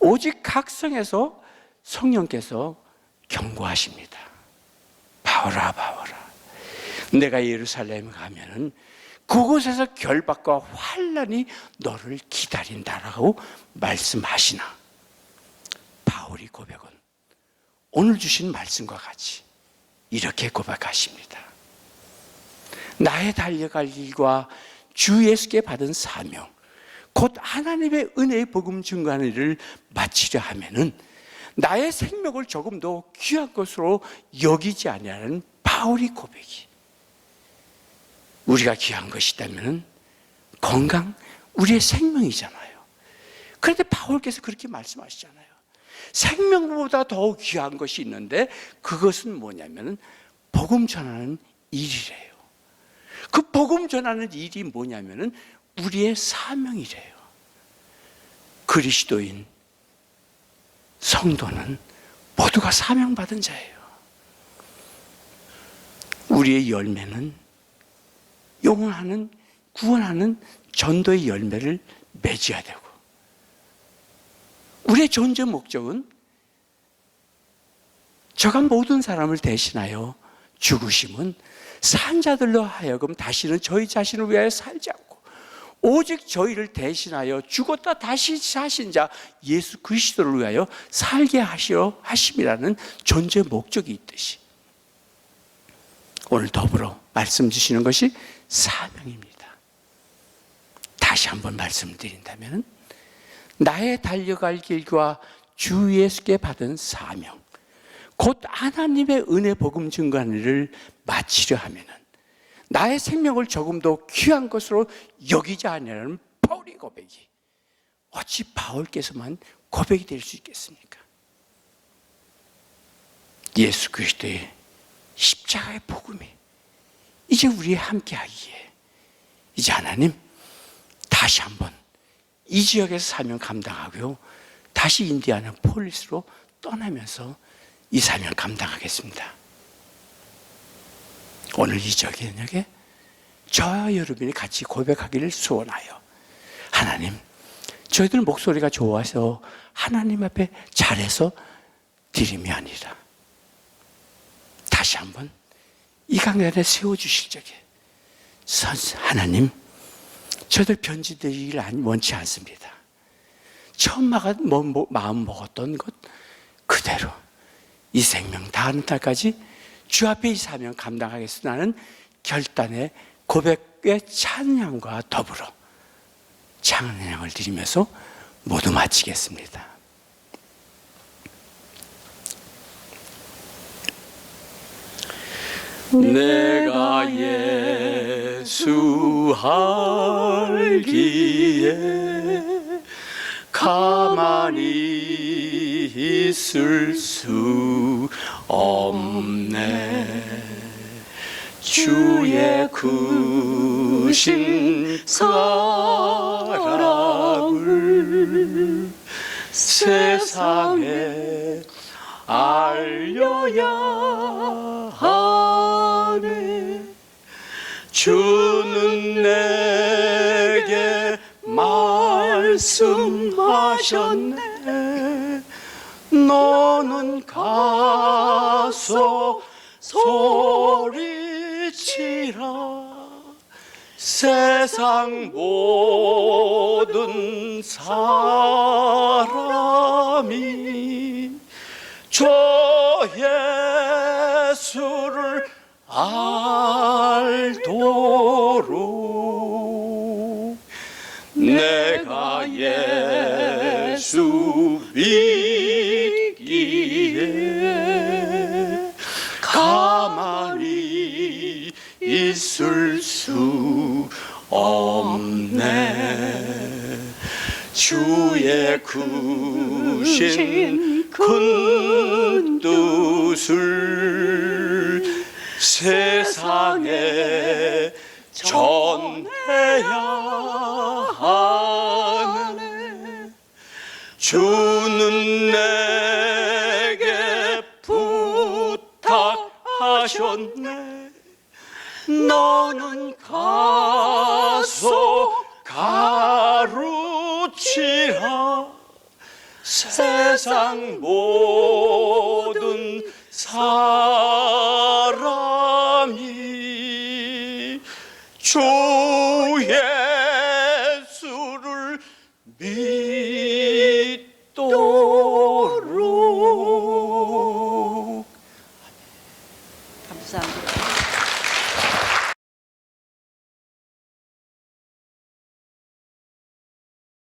오직 각성에서 성령께서 경고하십니다. 바울아, 바울아, 내가 예루살렘에 가면은 그곳에서 결박과 환난이 너를 기다린다라고 말씀하시나. 바울이 고백은 오늘 주신 말씀과 같이 이렇게 고백하십니다. 나의 달려갈 일과 주 예수께 받은 사명, 곧 하나님의 은혜의 복음 증거하는 일을 마치려 하면은 나의 생명을 조금도 귀한 것으로 여기지 아니하는 바울의 고백이, 우리가 귀한 것이라면 건강, 우리의 생명이잖아요. 그런데 바울께서 그렇게 말씀하시잖아요. 생명보다 더 귀한 것이 있는데 그것은 뭐냐면 복음 전하는 일이래요. 그 복음 전하는 일이 뭐냐면 우리의 사명이래요. 그리스도인 성도는 모두가 사명받은 자예요. 우리의 열매는 영원하는, 구원하는 전도의 열매를 맺어야 되고, 우리의 존재 목적은 저가 모든 사람을 대신하여 죽으심은 산 자들로 하여금 다시는 저희 자신을 위하여 살지 않고 오직 저희를 대신하여 죽었다 다시 사신 자 예수 그리스도를 위하여 살게 하시려 하심이라는 존재 목적이 있듯이 오늘 더불어 말씀 주시는 것이 사명입니다. 다시 한번 말씀드린다면 나의 달려갈 길과 주 예수께 받은 사명, 곧 하나님의 은혜 복음 증거하는 일을 마치려 하면은 나의 생명을 조금도 귀한 것으로 여기지 않으려는 바울의 고백이 어찌 바울께서만 고백이 될 수 있겠습니까? 예수 그리스도의 십자가의 복음이 이제 우리에 함께하기에 이제 하나님 다시 한번 이 지역에서 사명 감당하고요, 다시 인디아나 폴리스로 떠나면서 이 사명 감당하겠습니다. 오늘 이 저녁에 저와 여러분이 같이 고백하기를 소원하여, 하나님, 저희들 목소리가 좋아서 하나님 앞에 잘해서 드림이 아니라 다시 한번 이 강단에 세워주실 적에 하나님, 저희들 변질되기를 원치 않습니다. 처음 마음 먹었던 것 그대로 이 생명 다하는 날까지 주 앞에 이 사명 감당하겠습니다 하는 결단의 고백의 찬양과 더불어 찬양을 드리면서 모두 마치겠습니다. 내가 예수 알기에 가만히 있을 수 없네. 주의 크신 사랑을 세상에 알려 하네. 주는 내게 말씀하셨네. 너는 가서 소리치라. 세상 모든 사람이 저 예수를 알도록 내가 예수 믿기에 가만히 있을 수 없네. 주의 크신 큰 뜻을 세상에 전해야 하네. 주는 내게 부탁하셨네. 너는 가서 가르치라. 세상 모든 사람이 주